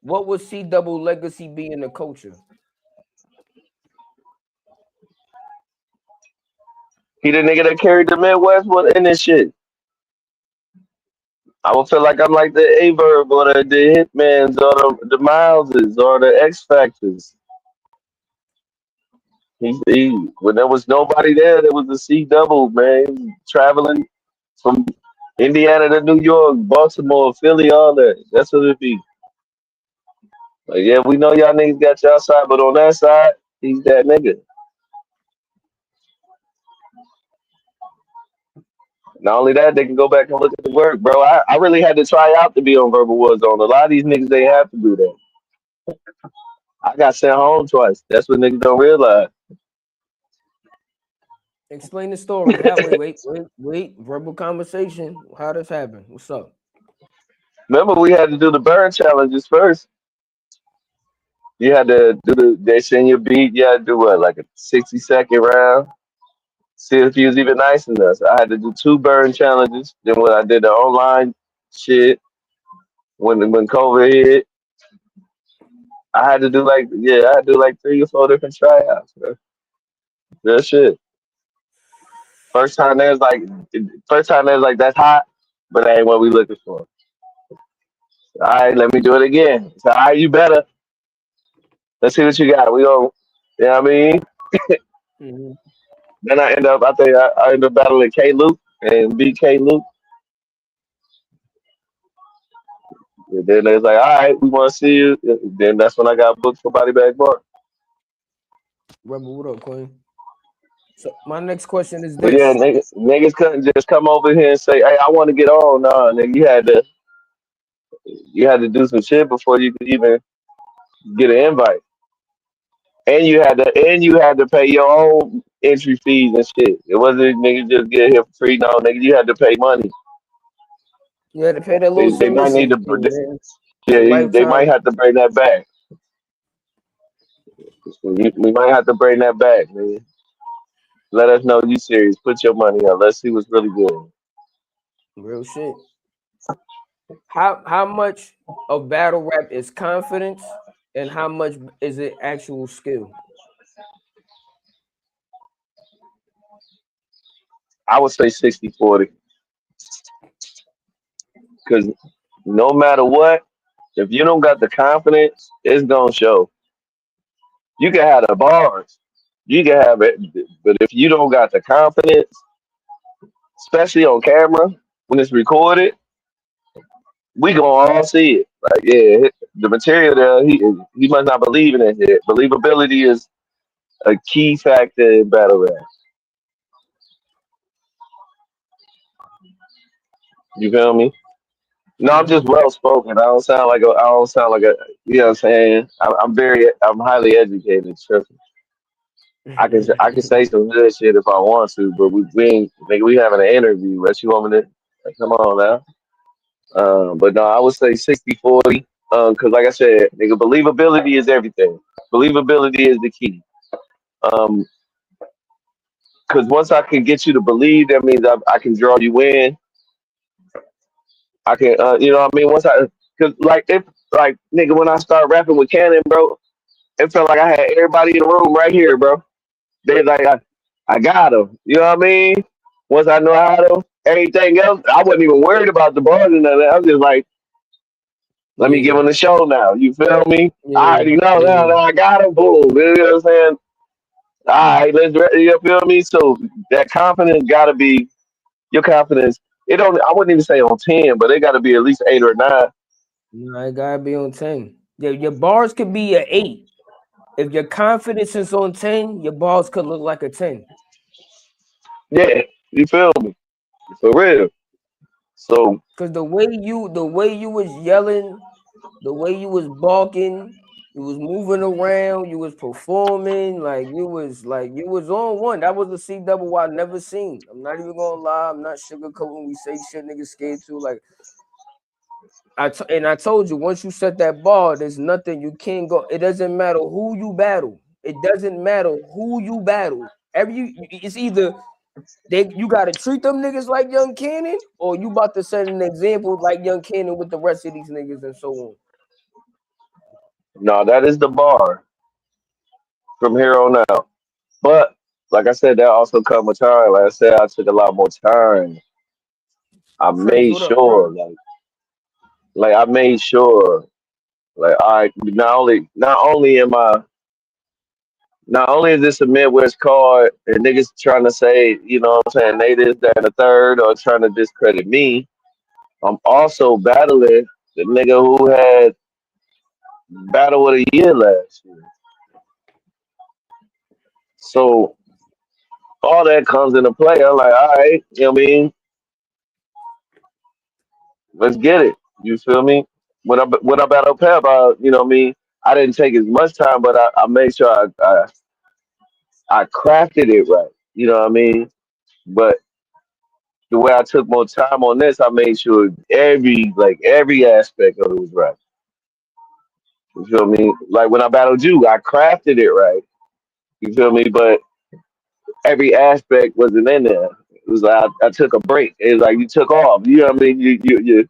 what would C Double legacy be in the culture? He the nigga that carried the Midwest in this shit. I would feel like I'm like the Averb or the Hitmans or the Mileses or the X Factors. When there was nobody there was the C Double, man, traveling from Indiana to New York, Baltimore, Philly, all that. That's what it be. Like, yeah, we know y'all niggas got y'all side, but on that side, he's that nigga. Not only that, they can go back and look at the work, bro. I really had to try out to be on Verbal Warzone. A lot of these niggas, they have to do that. I got sent home twice. That's what niggas don't realize. Explain the story. How? Wait. Verbal conversation. How this happened? What's up? Remember, we had to do the burn challenges first. You had to do they send you a beat. You had to do what, like a 60-second round. See if he was even nice enough. So I had to do 2 burn challenges. Then when I did the online shit, when COVID hit, I had to do I had to do like 3 or 4 different tryouts. Bro. Real shit. First time they was like that's hot, but that ain't what we looking for. All right, let me do it again. So all right, you better. Let's see what you got. We go. You know what I mean? Mm-hmm. Then I think I end up battling K Luke and beat K Luke. And then they was like, all right, we want to see you. Then that's when I got booked for Body Bag Bar. Rebel, what up, Queen? So my next question is But yeah, this. niggas couldn't just come over here and say, hey, I want to get on. Nah, nigga, you had to do some shit before you could even get an invite. And you had to pay your own entry fees and shit. It wasn't nigga just get here for free. No, nigga, you had to pay money. You had to pay that little They might need submission to, fee, man. yeah, The they might lifetime. have to bring that back. We might have to bring that back, man. Let us know you serious. Put your money up. Let's see what's really good. Real shit. How much of battle rap is confidence and how much is it actual skill? I would say 60-40. Because no matter what, if you don't got the confidence, it's gonna show. You can have the bars, you can have it, but if you don't got the confidence, especially on camera when it's recorded, we gonna all see it. Like, yeah, the material there, he must not believe in it. Yet. Believability is a key factor in battle rap. You feel me? No, I'm just Mm-hmm. well spoken. I don't sound like a. You know what I'm saying? I'm highly educated. Trust me. I can say some good shit if I want to, but we ain't, nigga, we having an interview. What you want me to? Like, come on now. But no, I would say 60-40. Because like I said, nigga, believability is everything. Believability is the key. Um, because once I can get you to believe, that means I can draw you in. I can, you know what I mean? Cause like if like nigga, when I started rapping with Cannon, bro, it felt like I had everybody in the room right here, bro. They like I got him. You know what I mean? Once I know how to everything else, I wasn't even worried about the bars and none of that. I was just like, let me give Yeah, him the show now. You feel me? I yeah, already know yeah. now I got him. Boom. You know what I'm saying? All right, you feel me? So that confidence gotta be your confidence. It don't. I wouldn't even say on 10, but it got to be at least 8 or 9. No, I gotta be on 10. Yeah, your bars could be a 8, If your confidence is on 10, your balls could look like a 10. Yeah, you feel me? For real. So Cause the way you was yelling, the way you was barking, you was moving around, you was performing, like you was on one. That was a C double I never seen. I'm not even gonna lie, I'm not sugarcoating. We say shit niggas scared to. Like I told you, once you set that bar, there's nothing you can't go. It doesn't matter who you battle. It doesn't matter who you battle. It's either you gotta treat them niggas like Young Cannon, or you about to set an example like Young Cannon with the rest of these niggas and so on. no, that is the bar from here on out. But like I said, that also comes with time. Like I said, I took a lot more time. I Crazy, made what up, bro? sure, like I made sure, like I not only am I not only is this a Midwest card and niggas trying to say, you know what I'm saying, they this, that, and the third, or trying to discredit me, I'm also battling the nigga who had battle of the year last year. So all that comes into play. I'm like, all right, you know what I mean? Let's get it. You feel me? When I battled Pep, you know what I mean? I didn't take as much time, but I made sure I crafted it right. You know what I mean? But the way I took more time on this, I made sure every aspect of it was right. You feel me? Like when I battled you, I crafted it right. You feel me? But every aspect wasn't in there. It was like I took a break. It was like you took off. You know what I mean? You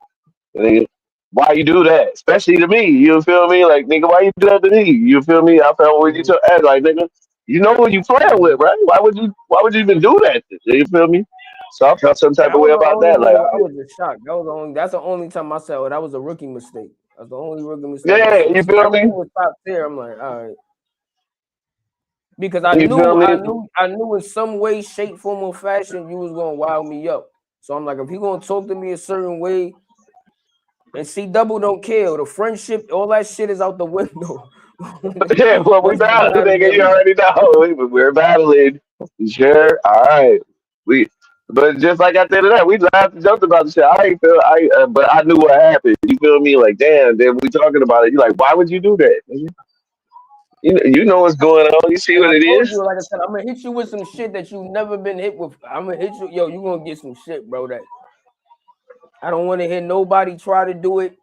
nigga, why you do that? Especially to me. You feel me? Like nigga, why you do that to me? You feel me? I felt when you Mhm, took like nigga, you know what you playing with, mhm. right? Why would you even do that? You feel me? So I felt some type That of was way the about only that. Like nigga I was in shock. That's the only time I said, "Oh, that was a rookie mistake." That's the only rookie mistake I yeah, said. you See, feel everything me? was top tier. I'm like, all right, because I You feel knew, me? in some way, shape, form, or fashion, you was gonna wow me up. So I'm like, if he gonna talk to me a certain way, and see, double don't care. The friendship, all that shit is out the window. Yeah, well, we Once the battling, battle nigga. get You real. already know. We're battling. Sure. All right. We, but just like I said today, we laughed and joked about the shit. But I knew what happened. You feel me? Like, damn. Then we talking about it. You like, why would you do that? Nigga? You know what's going on. You see And what I it told is. you, like I said, I'm gonna hit you with some shit that you never been hit with. I'm gonna hit you, yo. You gonna get some shit, bro. That I don't want to hear nobody try to do it.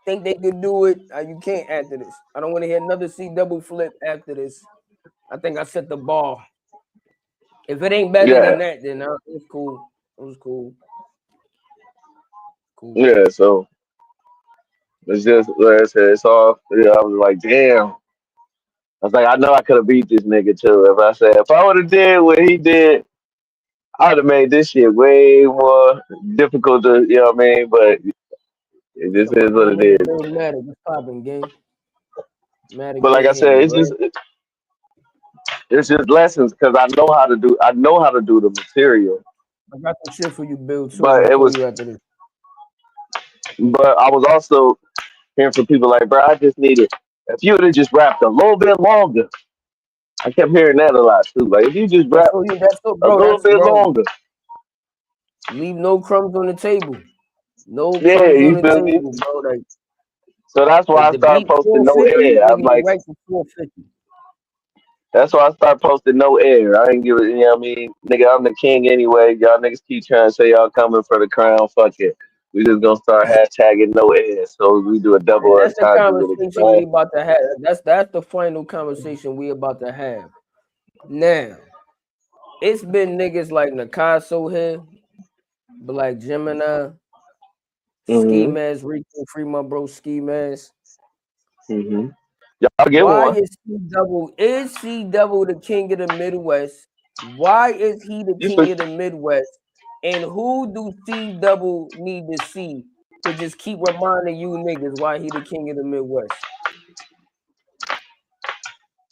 Think they could do it. You can't after this. I don't want to hear another C double flip after this. I think I set the bar. If it ain't better than Yeah. that, then it's cool. It was cool. Cool. Yeah. So it's just like I said. It's all. Yeah. I was like, damn. I was like, I know I could have beat this nigga too. If I would have did what he did, I'd have made this shit way more difficult to, you know what I mean? But it just So my is what it nigga is. Lil Matic, what's popping, gang? Matic But like been I said, hitting, bro. it's just lessons because I know how to do the material. I got some shit for you, Bill, too. I'm But gonna it call was you after this. but I was also hearing from people like, bro, I just needed if you would have just rapped a little bit longer. I kept hearing that a lot too. Like if you just rap That's so, a bro. little That's bit bro. longer. Leave no crumbs on the table. No Yeah, crumbs on you the feel me? table, bro. Like So that's why if I the started beat posting no 450, air. I'm nigga, you like, right for 450. that's why I start posting no air. I ain't give it, you know what I mean? Nigga, I'm the king anyway. Y'all niggas keep trying to say y'all coming for the crown. Fuck it. We just gonna start hashtagging no air. So we do a And double that's the entendre with it. conversation we about to have. That's the final conversation we about to have. Now, it's been niggas like Nakaso here, Black Gemini, Ski Mm-hmm. Mask, Rico, Free My Bro, Ski Mask. Mm-hmm. Y'all get Why one. is C Double the king of the Midwest? Why is he the You for, king of the Midwest? And who do C Double need to see to just keep reminding you niggas why he the king of the Midwest?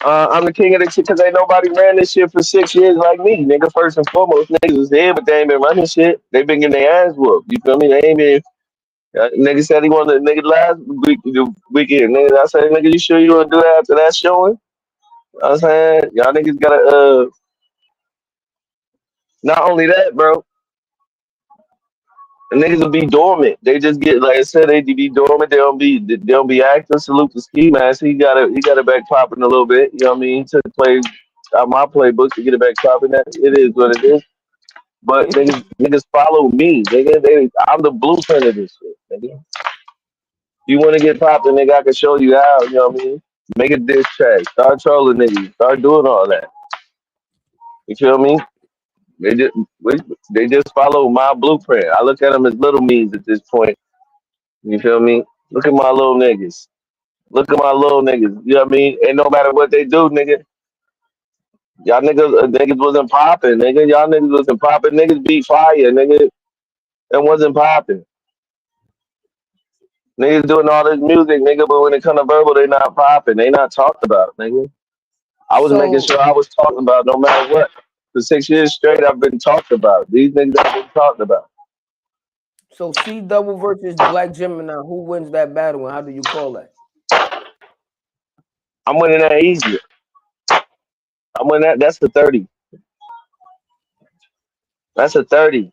I'm the king of the shit because ain't nobody ran this shit for 6 years like me. Nigga, first and foremost, niggas was here, but they ain't been running shit. They been getting their ass whooped. You feel me? They ain't been. Nigga said he wanted nigga last weekend. Nigga, I said, nigga, you sure you want to do that after that showing? I'm saying y'all niggas gotta not only that, bro. The niggas will be dormant. They just get like I said, they be dormant. They don't be active. Salute the ski mask. He got it back popping a little bit. You know what I mean? He took plays out my playbook to get it back popping. That it is what it is. But niggas follow me. I'm the blueprint of this shit. Nigga. You want to get popping, nigga? I can show you how. You know what I mean? Make a diss track. Start trolling niggas. Start doing all that. You feel me? They just they just follow my blueprint. I look at them as little means at this point. You feel me? Look at my little niggas. Look at my little niggas. You know what I mean? And no matter what they do, nigga, y'all niggas wasn't popping, nigga. Y'all niggas wasn't popping. Niggas beat fire, nigga. It wasn't popping. Niggas doing all this music, nigga, but when it come to verbal, they not popping. They not talked about, nigga. I was making So sure I was talking about no matter what. For 6 years straight, I've been talked about. These niggas I've been talked about. so C Double versus Black Gemini, who wins that battle and how do you call that? I'm winning that easier. I'm winning that. That's the 30. That's a 30.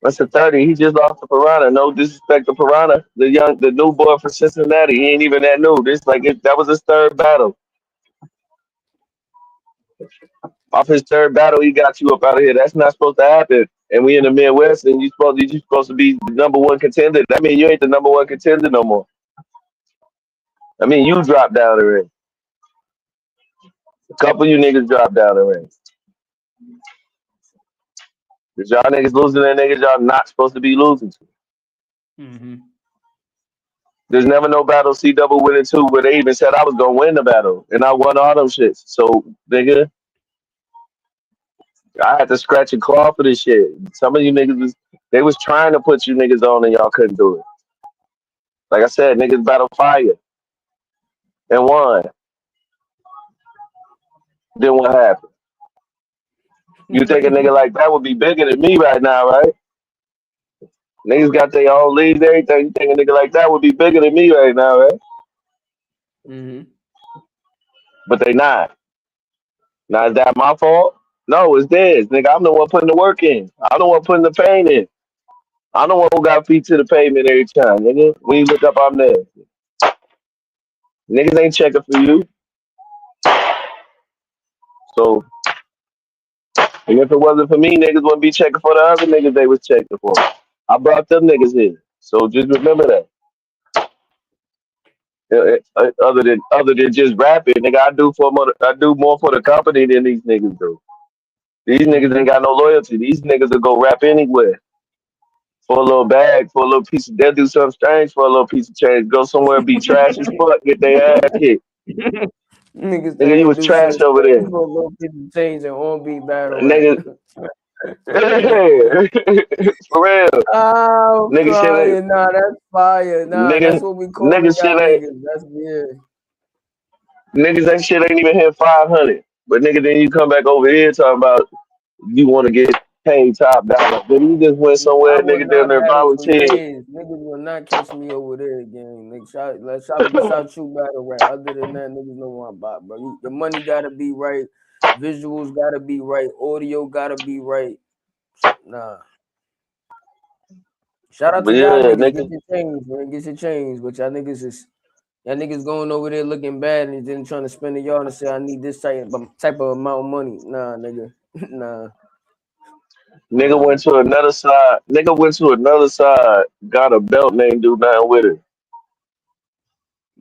That's a 30. He just lost to Piranha. No disrespect to Piranha. The new boy from Cincinnati. He ain't even that new. That was his third battle. Off his third battle, he got you up out of here. That's not supposed to happen. And we in the Midwest, and you supposed to be the number one contender. That mean you ain't the number one contender no more. I mean you dropped down the ring. A couple of you niggas dropped down the ring. Cause y'all niggas losing that niggas y'all not supposed to be losing to. Mm-hmm. There's never no battle C Double winning two where they even said I was gonna win the battle, and I won all them shits. So nigga, I had to scratch and claw for this shit. Some of you niggas was trying to put you niggas on and y'all couldn't do it. Like I said, niggas battle fire and won. Then what happened? You think a nigga like that would be bigger than me right now, right? Niggas got their own leads, everything. You think a nigga like that would be bigger than me right now, right? Mm-hmm. But they not. Now is that my fault? No, it's theirs. Nigga, I'm the one putting the work in. I'm the one putting the pain in. I'm the one who got feet to the pavement every time, nigga. When you look up, I'm there. Niggas ain't checking for you. So, and if it wasn't for me, niggas wouldn't be checking for the other niggas they was checking for. I brought them niggas here. So just remember that. Other than just rapping, nigga, I do more for the company than these niggas do. These niggas ain't got no loyalty. These niggas will go rap anywhere for a little bag, for a little piece of. They'll do something strange for a little piece of change. Go somewhere and be trash as fuck, get their ass kicked. Niggas Nigga, you was trash over there. For a little bit of change and on beat battle. Nigga, for real. Oh, Nigga shit fire. ain't. Nah, that's fire. Nah, Nigga, that's what we call nigga y'all shit ain't. niggas. That's weird. Niggas that shit ain't even hit 500. But nigga, then you come back over here talking about you want to get paid top dollar. Then you just went somewhere, I will nigga, down not there battle for volunteering. years. Niggas will not catch me over there again. Nigga, shout you battle rap. Other than that, niggas know what I'm about, bro. The money gotta be right. Visuals gotta be right. Audio gotta be right. Nah. Shout out But to yeah, y'all niggas. nigga, Get your change, man. Get your change. But y'all niggas going over there looking bad and then trying to spend the yard and say I need this type of amount of money. Nah, nigga. Nah. nigga went to another side. Nigga went to another side, got a belt and ain't do nothing with it.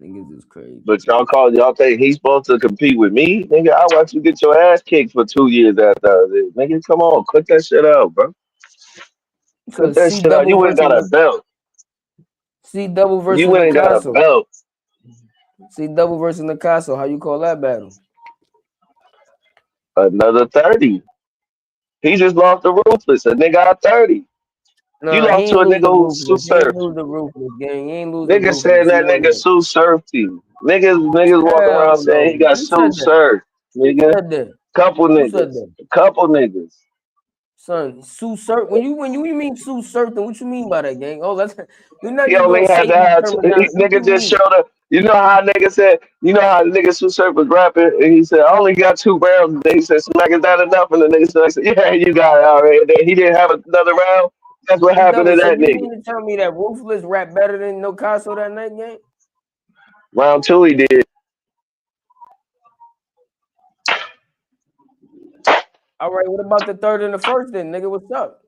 Niggas is crazy. But y'all think he's supposed to compete with me? Nigga, I watch you get your ass kicked for 2 years after this. Nigga, come on, cut that shit out, bro. Cut Because that shit out. You ain't got a belt. C Double versus You ain't got a Nicasso. belt. C Double versus Nicasso. How you call that battle? Another 30. He just lost the Ruthless. A nigga got 30. Nah, You he lost to ain't a lose nigga the who Ruthless. Sue He ain't surfed. lose the Ruthless, gang. He ain't lose the Nigga Ruthless. saying You that know nigga that. Sue surfed you. Niggas walking around Hell saying he no. got Who Sue said that? surfed. Who Nigga. said that? Couple Who said niggas. that? Couple niggas. Son, Sue Surf. When you mean Sue Surf, then what you mean by that, gang? Oh, that's we're not He just only gonna had say to these have terminology. What nigga you just mean? showed up. You know how nigga said, you know how the nigga Sue Surf was rapping, and he said, I only got 2 rounds. And then he said, Smack, is that enough? And the nigga said, yeah, you got it already. And then he didn't have another round. That's what happened to So that you nigga. mean to tell me that Ruthless rap better than No Caso that night game? Round 2 he did. All right, what about the third and the first then, nigga? What's up?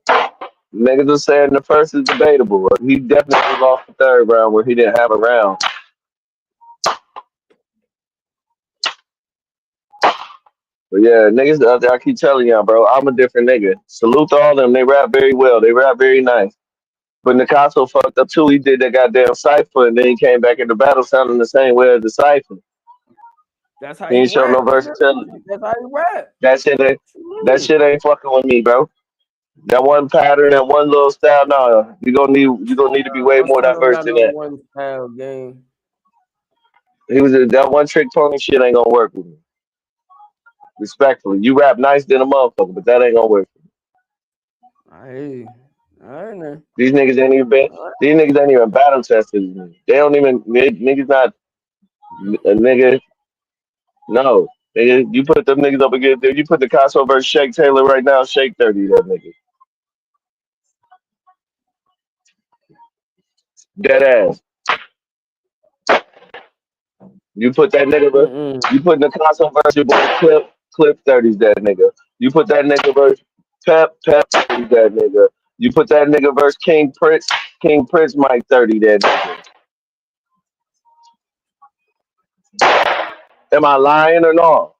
Niggas was saying the first is debatable. He definitely lost the 3rd round where he didn't have a round. But yeah, niggas out there, I keep telling y'all, bro, I'm a different nigga. Salute to all of them. They rap very well. They rap very nice. But Nakaso fucked up too. He did that goddamn cipher, and then he came back in the battle sounding the same way as the cipher. That's how He you ain't show no rap, nigga. versatility. That's how you rap. That shit ain't fucking with me, bro. That one pattern, that one little style, no, you gonna need to be way more Don't diverse got than no that. one style game. That one trick pony shit ain't gonna work with me. Respectfully, you rap nice than a motherfucker, but that ain't gonna work. I hear you. All right, man. These niggas ain't even battle tested. They don't even niggas not a nigga. No, nigga, you put them niggas up against. You put the Caso versus Shake Taylor right now. Shake 30 that nigga. Dead ass. You put that nigga. You put the Caso versus your boy Clip 30s that nigga. You put that nigga versus Pep 30 that nigga. You put that nigga versus King Prince Mike 30 that nigga. Am I lying or no?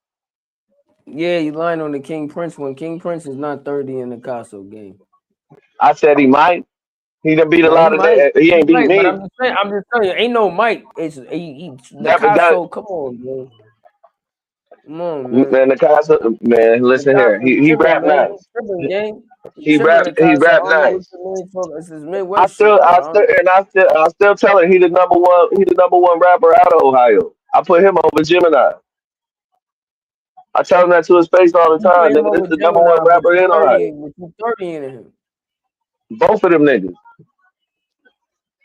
Yeah, you lying on the King Prince one. King Prince is not 30 in the Caso game. I said he might. He done beat a lot of that. He ain't beat me. But I'm just telling you, ain't no Mike. It's the Caso. Come on, man. Come on, man. Man, the Caso, man, listen here. He rap nice. He rap nice. I still tell him he the number one rapper out of Ohio. I put him over Gemini. I tell him that to his face all the time. Nigga, this is the number one rapper in Ohio. 30 in him. Both of them niggas.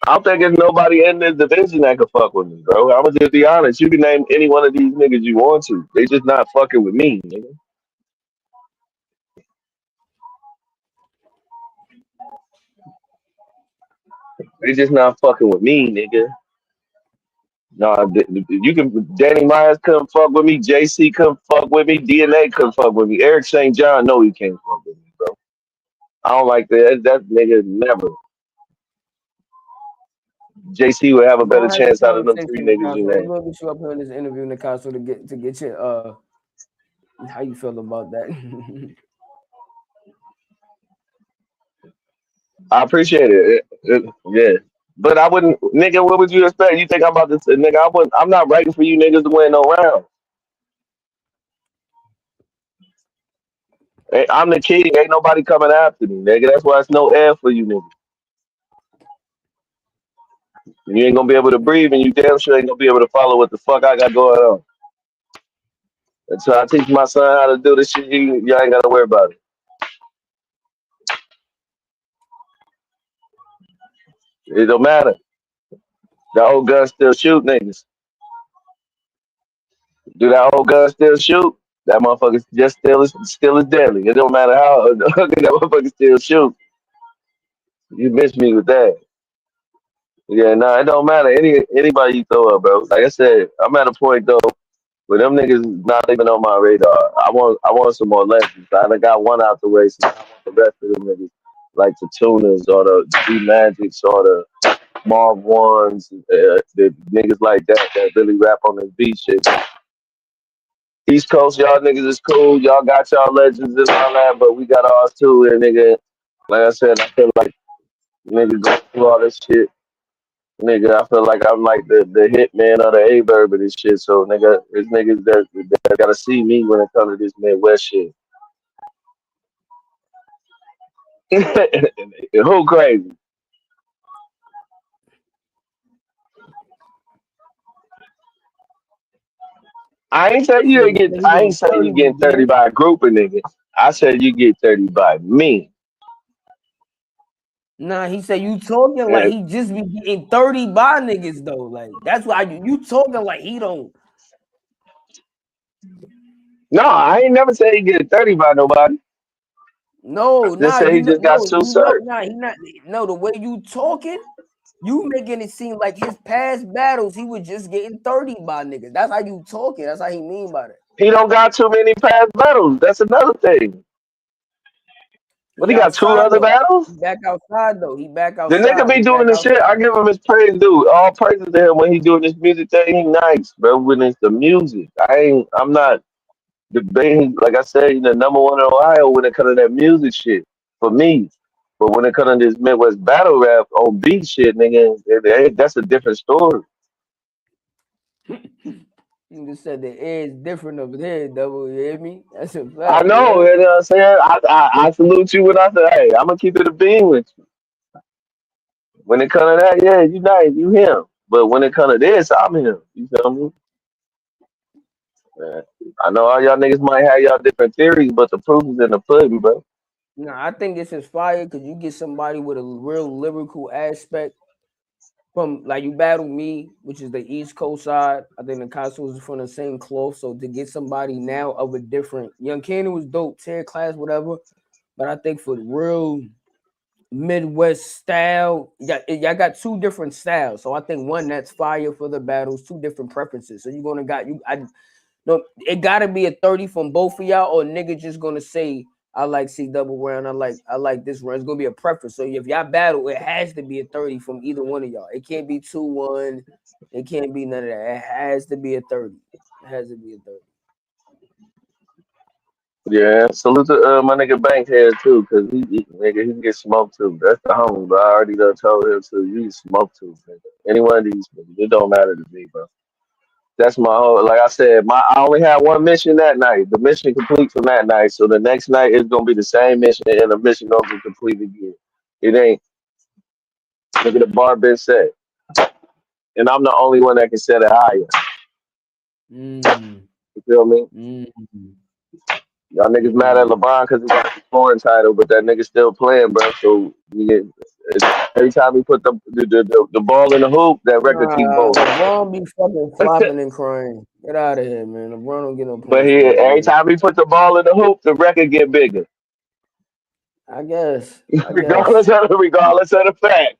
I don't think there's nobody in this division that can fuck with me, bro. I'm gonna just be honest. You can name any one of these niggas you want to. They just not fucking with me, nigga. They just not fucking with me, nigga. No, you can. Danny Myers couldn't fuck with me. JC couldn't fuck with me. DNA couldn't fuck with me. Eric St. John, no, he can't fuck with me, bro. I don't like that. That nigga never. JC would have a better chance out of them 3 niggas you named. We're gonna get you up here in this interview in the Caso to get your how you feel about that. I appreciate it. Yeah. But I wouldn't, nigga, what would you expect? You think I'm about to, nigga, I'm not writing for you niggas to win no round. Hey, I'm the king. Ain't nobody coming after me, nigga. That's why it's no air for you niggas. You ain't gonna be able to breathe, and you damn sure ain't gonna be able to follow what the fuck I got going on. Until I teach my son how to do this shit, y'all ain't gotta worry about it. It don't matter. The old gun still shoot niggas. Do that old gun still shoot? That motherfucker just still is deadly. It don't matter how that motherfucker still shoot. You miss me with that. Yeah, nah, it don't matter. Anybody you throw up, bro. Like I said, I'm at a point though where them niggas not even on my radar. I want some more legends. I done got one out the way, so I want the rest of them niggas, like the Tuners or the G Magics or the Marv Ones, the niggas like that really rap on this beat shit. East Coast, y'all niggas is cool. Y'all got y'all legends and all that, but we got ours too. And nigga, like I said, I feel like niggas going through all this shit. Nigga, I feel like I'm like the hitman or the A-Verb of this shit. So nigga, it's niggas that gotta see me when it comes to this Midwest shit. Who crazy? I ain't say you get 30 by a group of niggas. I said you get 30 by me. Nah, he said you talking like And, he just be getting 30 by niggas though. Like that's why you talking like he don't. no, I ain't never said he get 30 by nobody. No, Just nah, say he just got two you know, certs. nah, he not. No, the way you talking, you making it seem like his past battles he was just getting 30 by niggas. That's how you talking. That's how he mean by that. He don't got too many past battles. That's another thing. But He he got two outside other though. battles. He back outside though. He back The nigga outside. be He doing back the shit. I outside. give him his praise, dude. All praises to him when he doing this music thing. He nice, bro. When it's the music, I'm not debating. Like I said, the number one in Ohio when it comes to that music shit for me. But when it comes to this Midwest battle rap on beat shit, nigga, that's a different story. You just said the air is different over there, double. You hear me? That's a I fact, know, yeah. you know what I'm saying? I salute you when I say, hey, I'm gonna keep it a bean with you. When it comes to that, yeah, you nice, you him. But when it comes to this, I'm him. You feel me? Man, I know all y'all niggas might have y'all different theories, but the proof is in the pudding, bro. No, I think this is fire because you get somebody with a real lyrical aspect from like you battle me, which is the East Coast side. I think the costumes is from the same cloth. So to get somebody now of a different Young Cannon was dope, 10 class, whatever. But I think for the real Midwest style, y'all got two different styles. So I think one that's fire for the battles, two different preferences. So you're gonna got you I no, it gotta be a 30 from both of y'all, or nigga just gonna say I like C double round, I like this round. It's gonna be a preference. So if y'all battle, it has to be a 30 from either one of y'all. It can't be 2-1, it can't be none of that. It has to be a 30. It has to be a 30. Yeah, salute to my nigga Bankhead too, cause nigga he can get smoked too. That's the homie, but I already done told him to you smoked too, nigga. Any one of these niggas, it don't matter to me, bro. That's my whole. Like I said, I only had one mission that night. The mission complete from that night. So the next night is gonna be the same mission, and the mission gonna be complete again. It ain't. Look at the bar been set, and I'm the only one that can set it higher. Mm, You feel me? mm, Y'all niggas mad at mm. LeBron because he got the scoring title, but that nigga still playing, bro. So every time he put the ball in the hoop, that record keep Nah, going. LeBron be fucking flopping and crying. Get out of here, man. LeBron don't get no But points for that, every man. time he put the ball in the hoop, the record get bigger. I guess. I guess. regardless of the fact,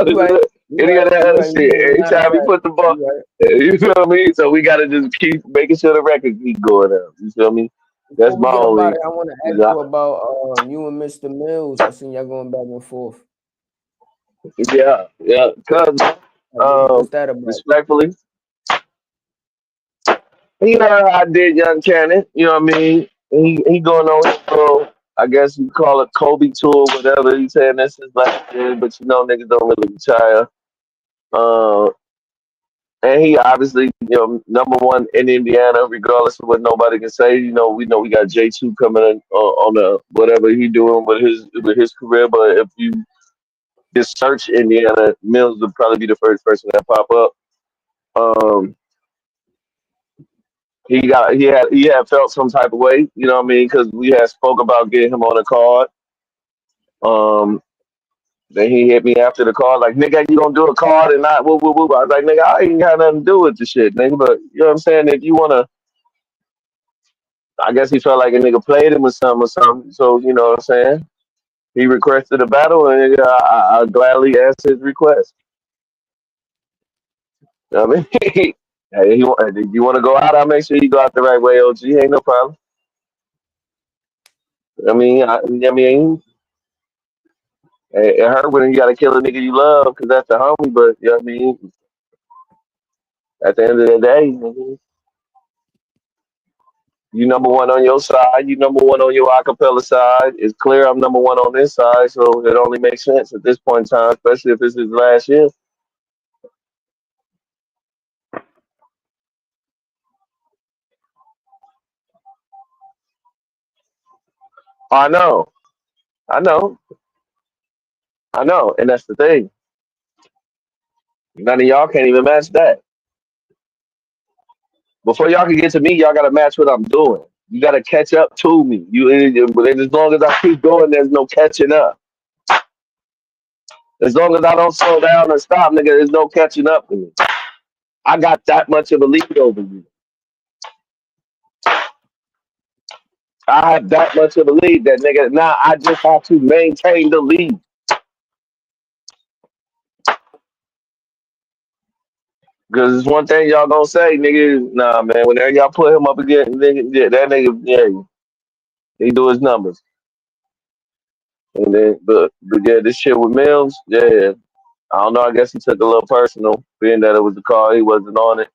You regardless of right. You any right. of that You other right. You shit. right. Every Matter of time he fact, put the ball, you right. you feel me? So we gotta just keep making sure the record keep going up. You feel me? That's Before we my get about only. it, I want to ask you about you and Mr. Mills. I seen y'all going back and forth. Yeah, yeah. Cause Like, what's that about? respectfully, you know how I did Young Cannon. You know what I mean? He going on his little, I guess you call it Kobe tour, whatever. He saying this is last year, but niggas don't really retire. Uh, and he obviously, number one in Indiana, regardless of what nobody can say. We know we got J2 coming in, on the whatever he doing with his career. But if you just search Indiana, Mills would probably be the first person that pop up. Um, he had felt some type of way, you know what I mean? Because we had spoke about getting him on a card. Um, then he hit me after the card, like, nigga, you gonna do a card and not whoop whoop whoop. I was like, nigga, I ain't got nothing to do with the shit, nigga. But you know what I'm saying? If you wanna, I guess he felt like a nigga played him or something. So you know what I'm saying? He requested a battle, and I gladly answered his request. You know what I mean? Hey, if you want to go out, I'll make sure you go out the right way, OG. Ain't no problem. I mean, it hurt when you got to kill a nigga you love because that's the homie. But you know what I mean, at the end of the day, nigga, you number one on your side. You number one on your acapella side. It's clear I'm number one on this side, so it only makes sense at this point in time, especially if this is last year. I know, I know, I know, and that's the thing. None of y'all can't even match that. Before y'all can get to me, y'all got to match what I'm doing. You got to catch up to me. But as long as I keep going, there's no catching up. As long as I don't slow down and stop, nigga, there's no catching up to me. I got that much of a lead over you. I have that much of a lead that nigga. Now I just have to maintain the lead. Because it's one thing y'all gonna say, nigga. Nah, man. Whenever y'all put him up again, nigga, yeah, that nigga, yeah, he do his numbers. And then, but yeah, this shit with Mills, yeah. I don't know. I guess he took a little personal, being that it was the call, he wasn't on it.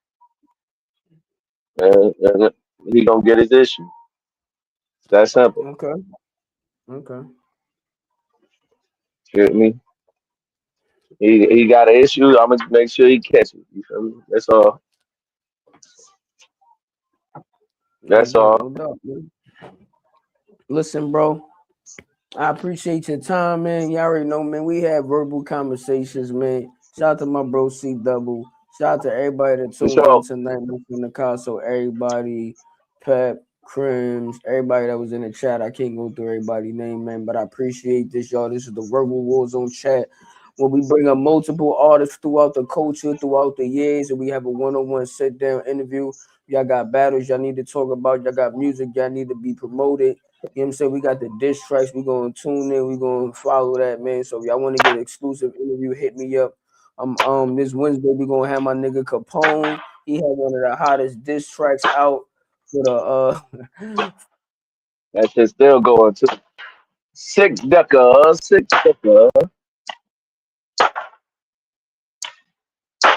And he gonna get his issue. That simple. Okay. Get me? He got an issue. I'm gonna make sure he catches it. You feel me? That's all. That's all. No doubt, man. Listen, bro. I appreciate your time, man. You already know, man. We have verbal conversations, man. Shout out to my bro C Double. Shout out to everybody that tuned in tonight in the car. So everybody, Pep, Crims, everybody that was in the chat. I can't go through everybody's name, man, but I appreciate this, y'all. This is the Verbal Warzone chat where we bring up multiple artists throughout the culture, throughout the years, and we have a one-on-one sit-down interview. Y'all got battles y'all need to talk about. Y'all got music y'all need to be promoted. You know what I'm saying? We got the diss tracks. We're going to tune in. We're going to follow that, man. So if y'all want to get an exclusive interview, hit me up. This Wednesday, we're going to have my nigga Capone. He had one of the hottest diss tracks out for the that shit's still going too. Six Decker.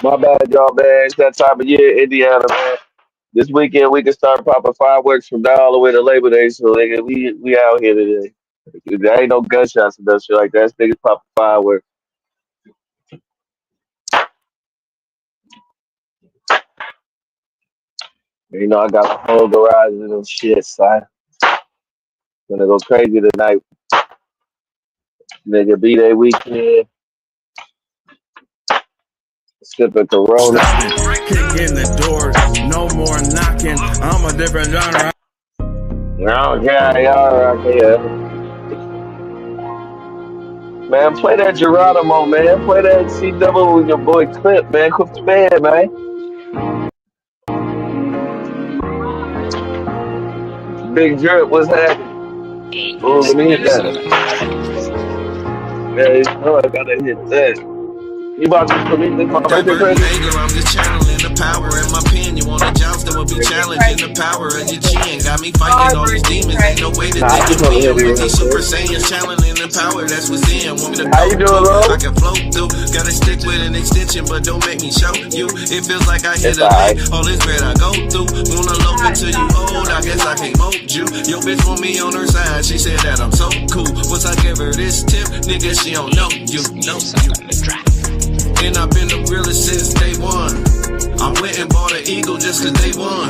My bad, y'all, man. It's that time of year, Indiana, man. This weekend we can start popping fireworks from now all the way to Labor Day. So nigga, we out here today. There ain't no gunshots and that shit like that. Niggas popping fireworks. You know, I got a whole garage and them shit, son. Gonna go crazy tonight. Nigga, B-Day weekend. Sipping Corona. Kick in the doors, no more knocking. I'm a different genre. Okay, y'all right here. Man, play that Geronimo, man. Play that C Double with your boy Clip, man. Clip the man, man. Big Drip, what's happening? Oh, let me hit that. Yeah, you know I gotta hit that. You about to put me in my birthday present? I'm just channeling the power in my pen. You want a joust that will be challenging the power of your chin. Got me fighting all these demons. Ain't no way that they can win with these Super Saiyans challenging the power that's within. Want me to How you doing, bro? I can float through. Gotta stick with an extension, but don't make me show you. It feels like I hit a light. All this bread I go through. Wanna load until you old. I guess I can't mold you. Your bitch want me on her side. She said that I'm so cool. Once I give her this tip, nigga, she don't know you. And I've been the realest since day one. I went and bought an eagle just cause they won.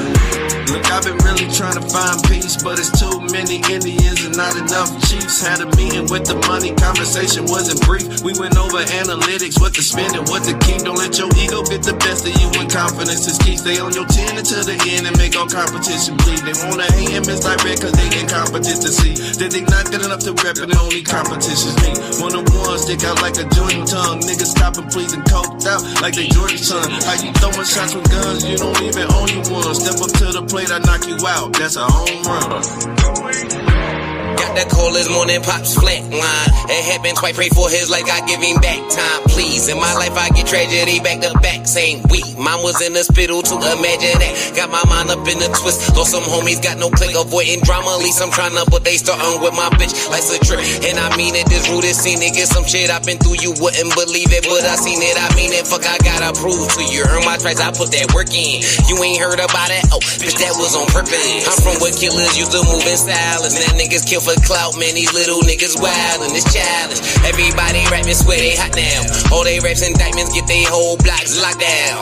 Look, I've been really trying to find peace, but it's too many Indians and not enough chiefs. Had a meeting with the money, conversation wasn't brief. We went over analytics, what to spend and what to keep. Don't let your ego get the best of you when confidence is key. Stay on your 10 until the end and make all competition bleed. They wanna hate and misdirect cause they incompetent to see that they not good enough to rep and only competition's me. One of one stick out like a Jordan tongue. Niggas stopping please and coked out like they Jordan son. How you throwing shots with guns, you don't even own you one. Step up to the plate, I knock you out, that's a home run. Got that call this morning, pops flatline. It happened twice, pray for his like I give him back time, please. In my life I get tragedy back to back, same week. Mom was in the hospital to imagine that. Got my mind up in the twist. Lost some homies, got no click, avoiding drama. At least I'm trying to, but they starting with my bitch like a trip. And I mean it, this rude, scene, it get some shit I've been through, you wouldn't believe it. But I seen it, I mean it, fuck, I gotta prove to you. Earn my stripes, I put that work in. You ain't heard about it? Oh, bitch, that was on purpose. I'm from where killers used to move in silence. Now niggas kill for clout, man, these little niggas wild and it's childish. Everybody rapping, swear they hot now. All they raps indictments get they whole blocks locked down.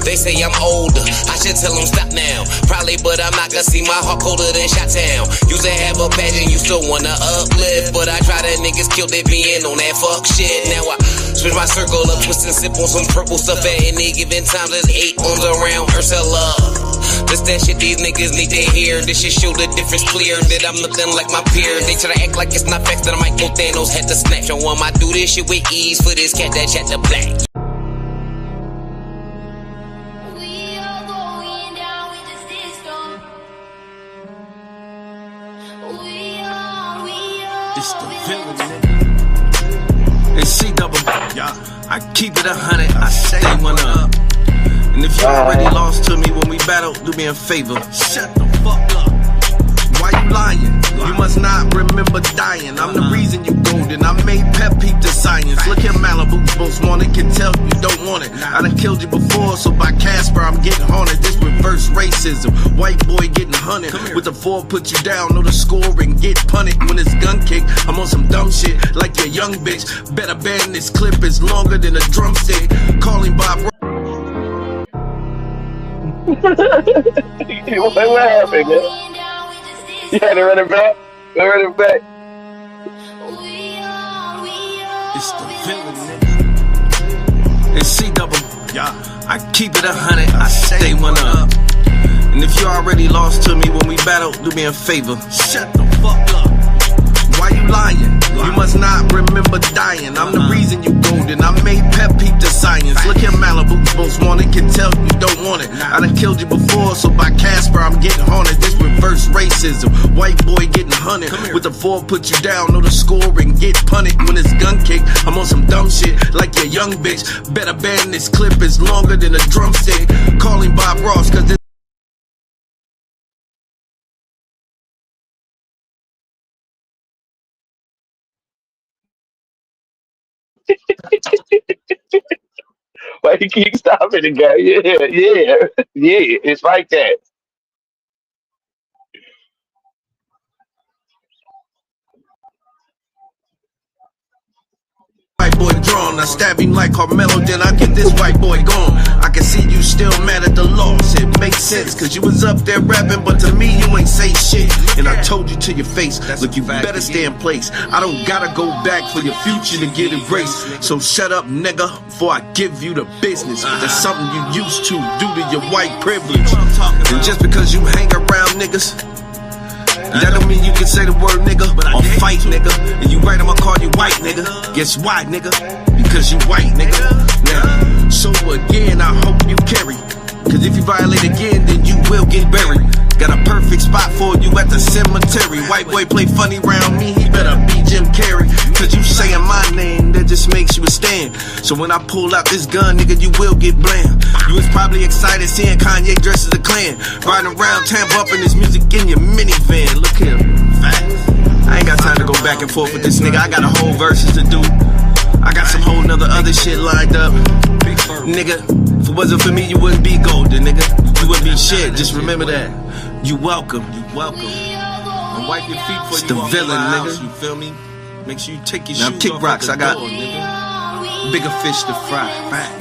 They say I'm older, I should tell them stop now. Probably, but I'm not gonna see my heart colder than Shot-Town. Used to have a passion, you still wanna uplift, but I try to niggas killed it being on that fuck shit. Now I Switch my circle up, twist and sip on some purple stuff at any given time. There's 8 arms around Ursula. This that shit these niggas need to hear. This shit show the difference clear. That I'm nothing like my peers. They try to act like it's not facts, that I might go Thanos, had to snap. Show 'em I do this shit with ease for this cat that chat the black. We are going down with the system. We are. It's the villain, nigga. It's C-double, yeah. I keep it 100, I stay one up. And if you already lost to me when we battled, do me a favor. Shut the fuck up. Why you lying? You must not remember dying. I'm the reason you golden. I made Pep peep the science. Look at Malibu's most wanted. Can tell you don't want it. I done killed you before, so by Casper I'm getting haunted. This reverse racism. White boy getting hunted. With the 4 put you down, know the score and get punted. When it's gun kick, I'm on some dumb shit like your young bitch. Better ban this clip, is longer than a drumstick. Calling Bob. What happened, man? You had to run it back? Run it back. It's the villain, nigga. It's C-double, yeah. I keep it 100, I stay one up. And if you already lost to me when we battled, do me a favor. Shut the fuck up. Why you lying? You must not remember dying. I'm the reason you golden. I made Pep peep the science. Look at Malibu's most wanted. Can tell you don't want it. I done killed you before, so by Casper I'm getting haunted. This reverse racism. White boy getting hunted. With the 4 put you down, know the score and get punted. When it's gun kick, I'm on some dumb shit like your young bitch. Better ban this clip, is longer than a drumstick. Calling Bob Ross, cause this Why you keep stopping the guy? Yeah. It's like that. white boy drawn. I stab him like Carmelo, then I get this white boy gone. I can see you still mad at the loss. It makes sense, cause you was up there rapping, but to me you ain't say shit. And I told you to your face, look, you better stay in place. I don't gotta go back for your future to get erased. So shut up, nigga, before I give you the business. That's something you used to due to your white privilege. And just because you hang around niggas, that don't mean you can say the word nigga or fight nigga. And you right, I'ma call you white nigga. Guess why, nigga? Because you white nigga. Now, so again, I hope you carry. Cause if you violate again, then you will get buried. Got a perfect spot for you at the cemetery. White boy play funny round me, he better be Jim Carrey. Cause you saying my name, that just makes you a stand. So when I pull out this gun, nigga, you will get bland. You was probably excited seeing Kanye dressed as a clan, riding around town bumping his music in your minivan. Look here, facts. I ain't got time to go back and forth with this nigga. I got a whole verses to do. I got some whole nother other shit lined up. Nigga, if it wasn't for me, you wouldn't be golden, nigga. You wouldn't be shit, just remember that. You welcome, you welcome. And wipe your feet for you the villain, nigga. You feel me? Make sure you take your shoes off. Now kick rocks, I got bigger fish to fry. Right.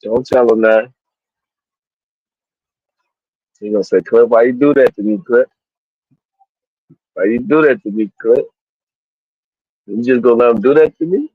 Don't tell him that. He gonna say, Clip, why you do that to me, Clip? Why you do that to me, Clip? You just gonna let him do that to me?